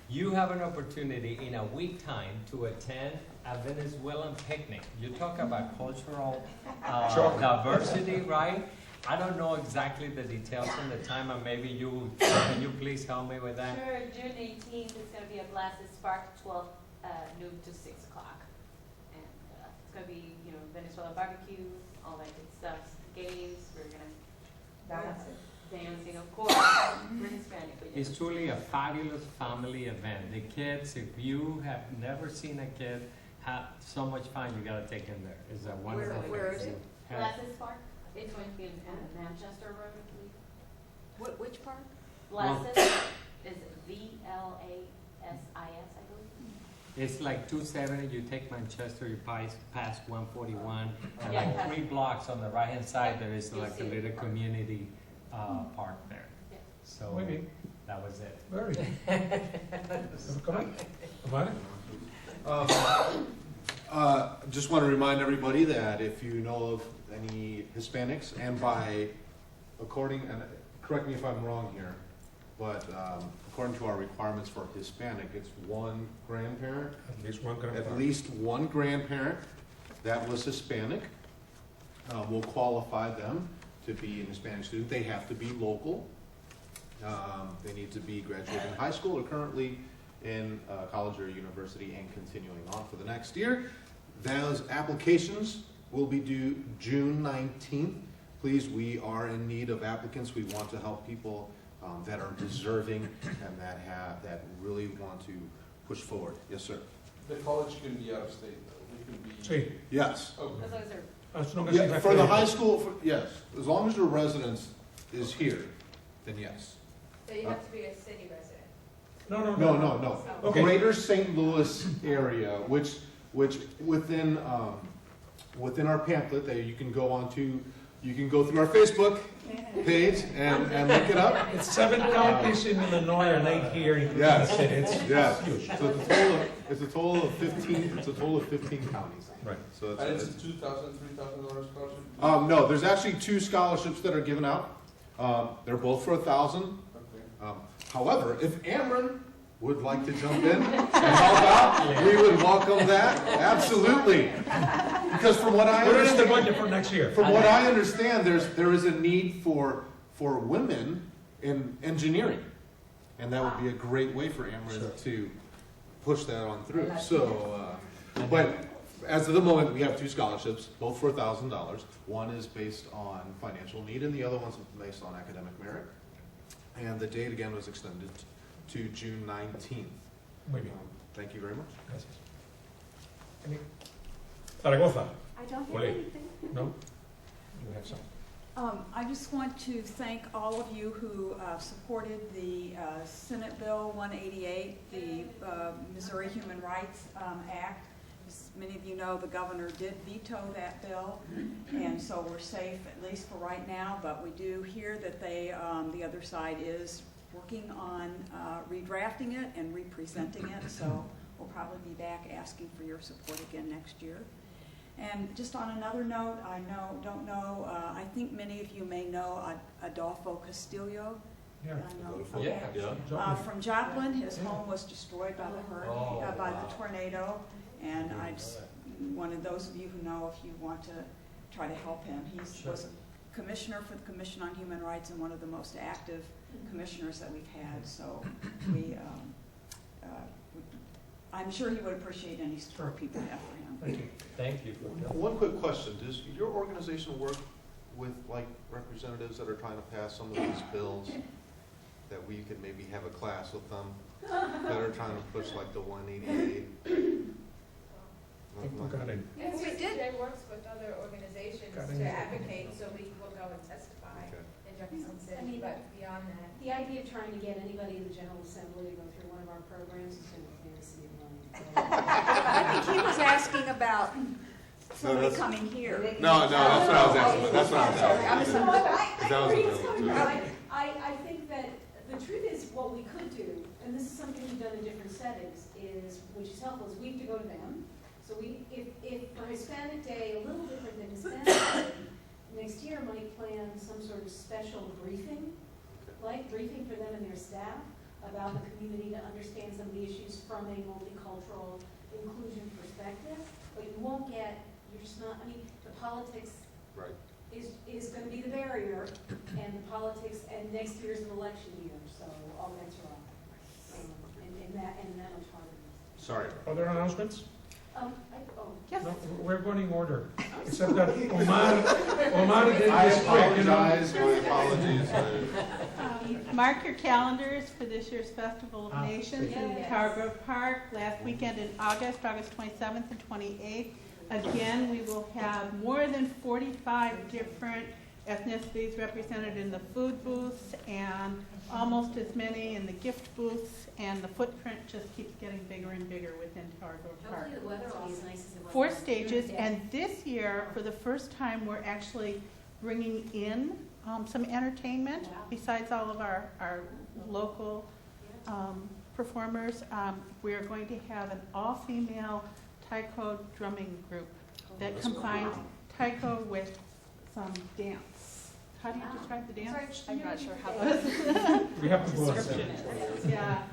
You have an opportunity in a week time to attend a Venezuelan picnic. You talk about cultural diversity, right? I don't know exactly the details and the time, and maybe can you please help me with that? Sure, June 18th is going to be a blast at Spark, 12 noon to 6 o'clock. And it's going to be, Venezuelan barbecue, all that good stuff, games, we're going to dancing, of course. We're Hispanic. But It's truly a fabulous family event. The kids, if you have never seen a kid have so much fun, you got to take them there. It's a wonderful thing. Where is it? Blast at Spark. It's going to be in Manchester Road, I believe. Which part? Blasted is VLASIS, I believe. It's like 270, you take Manchester, you pass 141, and Yeah, like 3 blocks on the right-hand side, there is like a little community park there. Yeah. So Maybe. that was it. Very good. Come on. Just want to remind everybody that if you know of any Hispanics, and and correct me if I'm wrong here, but according to our requirements for Hispanic, it's one grandparent. At least one grandparent. At least one grandparent that was Hispanic will qualify them to be an Hispanic student. They have to be local. They need to be graduating high school or currently in college or university and continuing on for the next year. Those applications will be due June 19th. Please, we are in need of applicants. We want to help people that are deserving and that really want to push forward. Yes, sir. The college can be out of state, though. We can be. Sí. Yes. Okay. As long as Yeah, for the high school, yes. As long as your residence is here, then yes. So you have to be a city resident. No. No. Okay. Greater St. Louis area, which within our pamphlet that you can go through our Facebook page and look it up. It's 7 counties in Illinois and 8 here in the city. It's huge. So it's a total of 15. It's a total of 15 counties. Right. So And it's a $2,000, $3,000 scholarship? No, there's actually 2 scholarships that are given out. They're both for $1,000. Okay. However, if Ameren would like to jump in and help out, we would welcome that. Absolutely. Because from what I Where is the understand, budget for next year? from what I understand, there is a need for women in engineering, and that would be a great way for Ameren to push that on through. So, but as of the moment, we have 2 scholarships, both for $1,000. One is based on financial need, and the other one's based on academic merit. And the date again was extended to June 19th. Muy bien. Thank you very much. Gracias. Zaragoza. I don't have Ole. anything. No? You have some. I just want to thank all of you who supported the Senate Bill 188, the Missouri Human Rights Act. As many of you know, the governor did veto that bill, and so we're safe, at least for right now, but we do hear that the other side is working on redrafting it and representing it, so we'll probably be back asking for your support again next year. And just on another note, I think many of you may know Adolfo Castillo. Yeah. From Joplin, his home was destroyed by the tornado, and I just wanted those of you who know, if you want to try to help him. He was a commissioner for the Commission on Human Rights and one of the most active commissioners that we've had. So I'm sure he would appreciate any support people have for him. Thank you. Thank you. One quick question. Does your organization work with like representatives that are trying to pass some of these bills, that we could maybe have a class with them that are trying to push like the 188? Got it. Yes, we did. It works with other organizations Got it. to advocate, so we will go and testify in Jefferson City, but beyond that. The idea of trying to get anybody in the General Assembly to go through one of our programs is going to be a city of money. I think he was asking about somebody that's- coming here. No, that's what I was asking. That's what I was asking. I'm sorry. That was available too. I think that the truth is what we could do, and this is something we've done in different settings, is, which is helpful, is we have to go to them. So if for Hispanic Day, a little different than Hispanic Day, next year might plan some sort of special briefing, like briefing for them and their staff about the community to understand some of the issues from a multicultural inclusion perspective. But you won't get, you're just not, I mean, the politics is going to be the barrier, and the politics, and next year's an election year, so all bets are off. And that much harder. Sorry. Other announcements? Yes. No, we're going in order, except that Omar did I this quick, you know. apologize, my apologies. Mark your calendars for this year's Festival of Nations in Yes. Tower Grove Park, last weekend in August 27th and 28th. Again, we will have more than 45 different ethnicities represented in the food booths and almost as many in the gift booths, and the footprint just keeps getting bigger and bigger within Tower Grove Park. Hopefully the weather will be as nice as it was. 4 last stages, year. and this year, for the first time, we're actually bringing in some entertainment besides all of our local performers. We are going to have an all-female taiko drumming group that combines taiko with some dance. How do you describe the dance? I'm not sure how We have to go on description set. is. Yeah.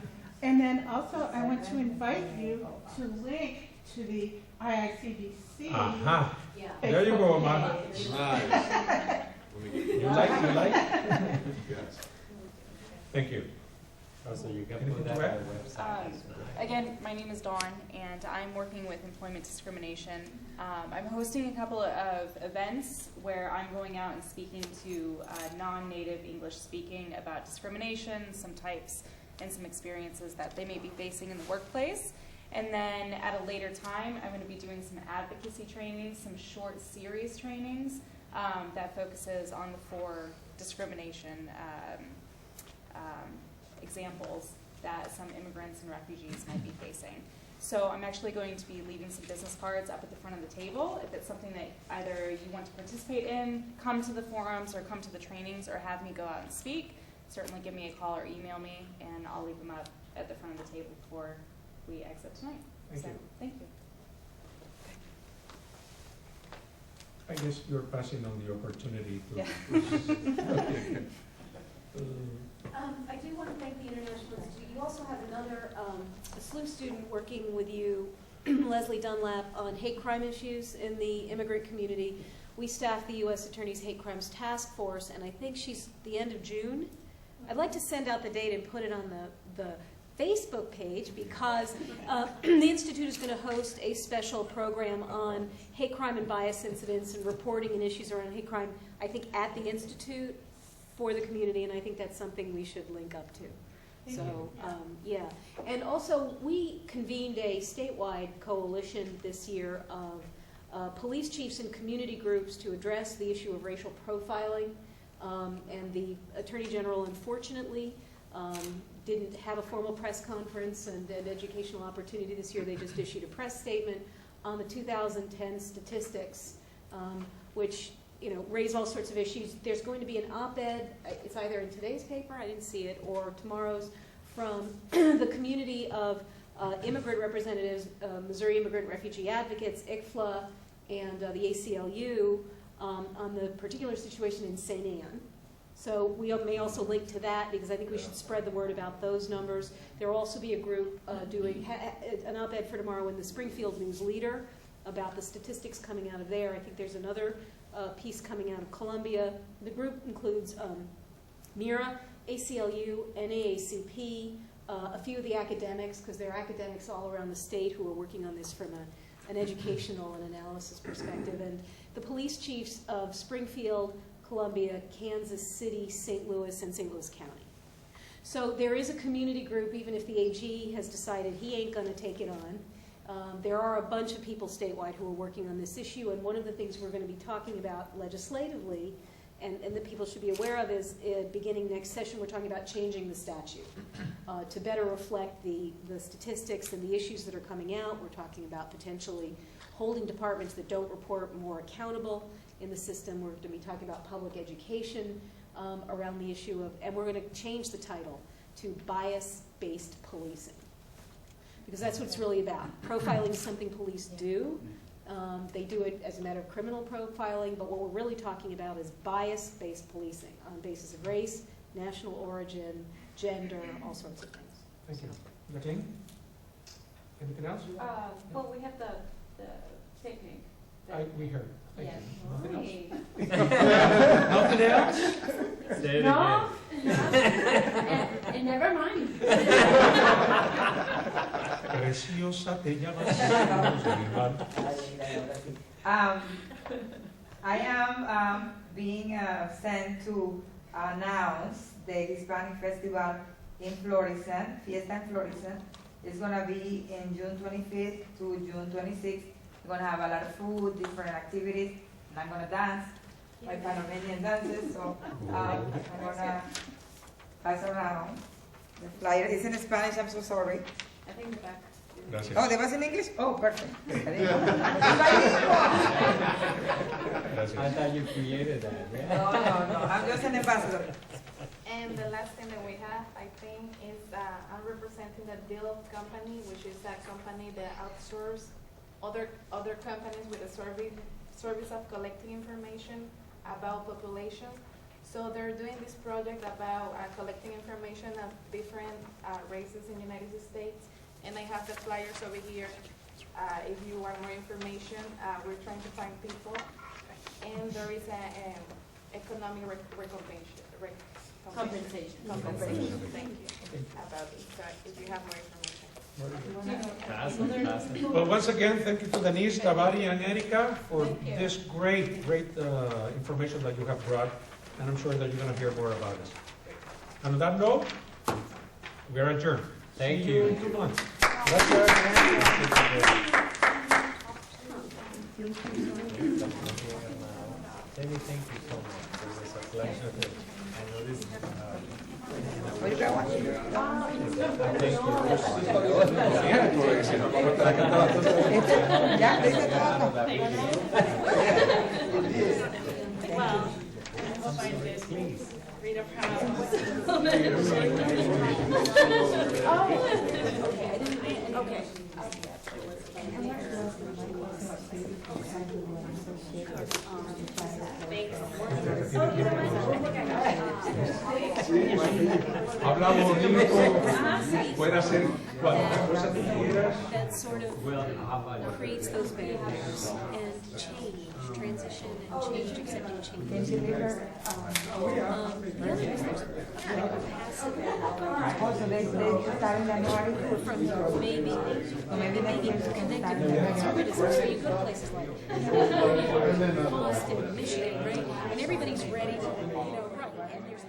And then also, I want to invite you to link to the IICBC. Aha. Yeah. There you go, Omar. page. Nice. You like? Yes. Thank you. Also, you can Anything put that to on add? the website. Again, my name is Dawn, and I'm working with employment discrimination. I'm hosting a couple of events where I'm going out and speaking to non-native English speaking about discrimination, some types, and some experiences that they may be facing in the workplace. And then at a later time, I'm going to be doing some advocacy trainings, some short series trainings that focuses on the 4 discrimination examples that some immigrants and refugees might be facing. So I'm actually going to be leaving some business cards up at the front of the table. If it's something that either you want to participate in, come to the forums or come to the trainings or have me go out and speak, certainly give me a call or email me, and I'll leave them up at the front of the table before we exit tonight. Thank you. Thank you. I guess you're passing on the opportunity to. Yeah. I do want to thank the International Institute. You also have another a SLU student working with you, Leslie Dunlap, on hate crime issues in the immigrant community. We staff the U.S. Attorney's Hate Crimes Task Force, and I think she's the end of June. I'd like to send out the date and put it on the Facebook page, because the Institute is going to host a special program on hate crime and bias incidents and reporting and issues around hate crime, I think, at the Institute for the community, and I think that's something we should link up to. Yeah. And also, we convened a statewide coalition this year of police chiefs and community groups to address the issue of racial profiling, and the Attorney General, unfortunately, didn't have a formal press conference and an educational opportunity this year. They just issued a press statement on the 2010 statistics, which raise all sorts of issues. There's going to be an op-ed, it's either in today's paper, I didn't see it, or tomorrow's, from the community of immigrant representatives, Missouri Immigrant Refugee Advocates, ICFLA, and the ACLU, on the particular situation in St. Anne. So we may also link to that, because I think we should spread the word about those numbers. There will also be a group doing an op-ed for tomorrow in the Springfield News Leader about the statistics coming out of there. I think there's another piece coming out of Columbia. The group includes MIRA, ACLU, NAACP, a few of the academics, because there are academics all around the state who are working on this from an educational and analysis perspective. And the police chiefs of Springfield, Columbia, Kansas City, St. Louis, and St. Louis County. So there is a community group, even if the AG has decided he ain't going to take it on. There are a bunch of people statewide who are working on this issue, and one of the things we're going to be talking about legislatively and that people should be aware of is beginning next session, we're talking about changing the statute to better reflect the statistics and the issues that are coming out. We're talking about potentially holding departments that don't report more accountable in the system. We're going to be talking about public education around the issue of, and we're going to change the title to bias-based policing. Because that's what it's really about. Profiling is something police do. They do it as a matter of criminal profiling, but what we're really talking about is bias-based policing on the basis of race, national origin, gender, all sorts of things. Thank you. Jacqueline? Anything else? Well, we have the picnic. We heard. Thank Yes. you. Nothing else? Say it again. And never mind. Preciosa, te llamas. I am being sent to announce the Hispanic Festival in Florissant, Fiesta in Florissant. It's going to be in June 25th to June 26th. We're going to have a lot of food, different activities, and I'm going to dance, my Panamanian dances, so I'm going to pass around the flyer. It's in Spanish, I'm so sorry. I think the back. Gracias. Oh, there was in English? Oh, perfect. I thought you created that. Yeah? No, I'm just an ambassador. And the last thing that we have, I think, is I'm representing the Deal company, which is a company that outsources other companies with a service of collecting information about population. So they're doing this project about collecting information of different races in the United States. And I have the flyers over here. If you want more information, we're trying to find people. And there is an economic compensation. Thank you. About it. So if you have more information. Well, once again, thank you to Denise, Tabari, and Erica for this great information that you have brought, and I'm sure that you're going to hear more about it. And on that note, we are adjourned. Thank See you. in 2 months. Thank you so much. It was a pleasure. I know this. Where you going? Well, I hope I did read a promise. Okay. Habla bonito, puede hacer cualquier cosa que quieras. That sort of creates those barriers and change, transition and change, accepting change. The other is there's a kind of passive Also, they start in January. from maybe connected with conservatism. So you go to places like Boston, Michigan, right? And everybody's ready to, and there's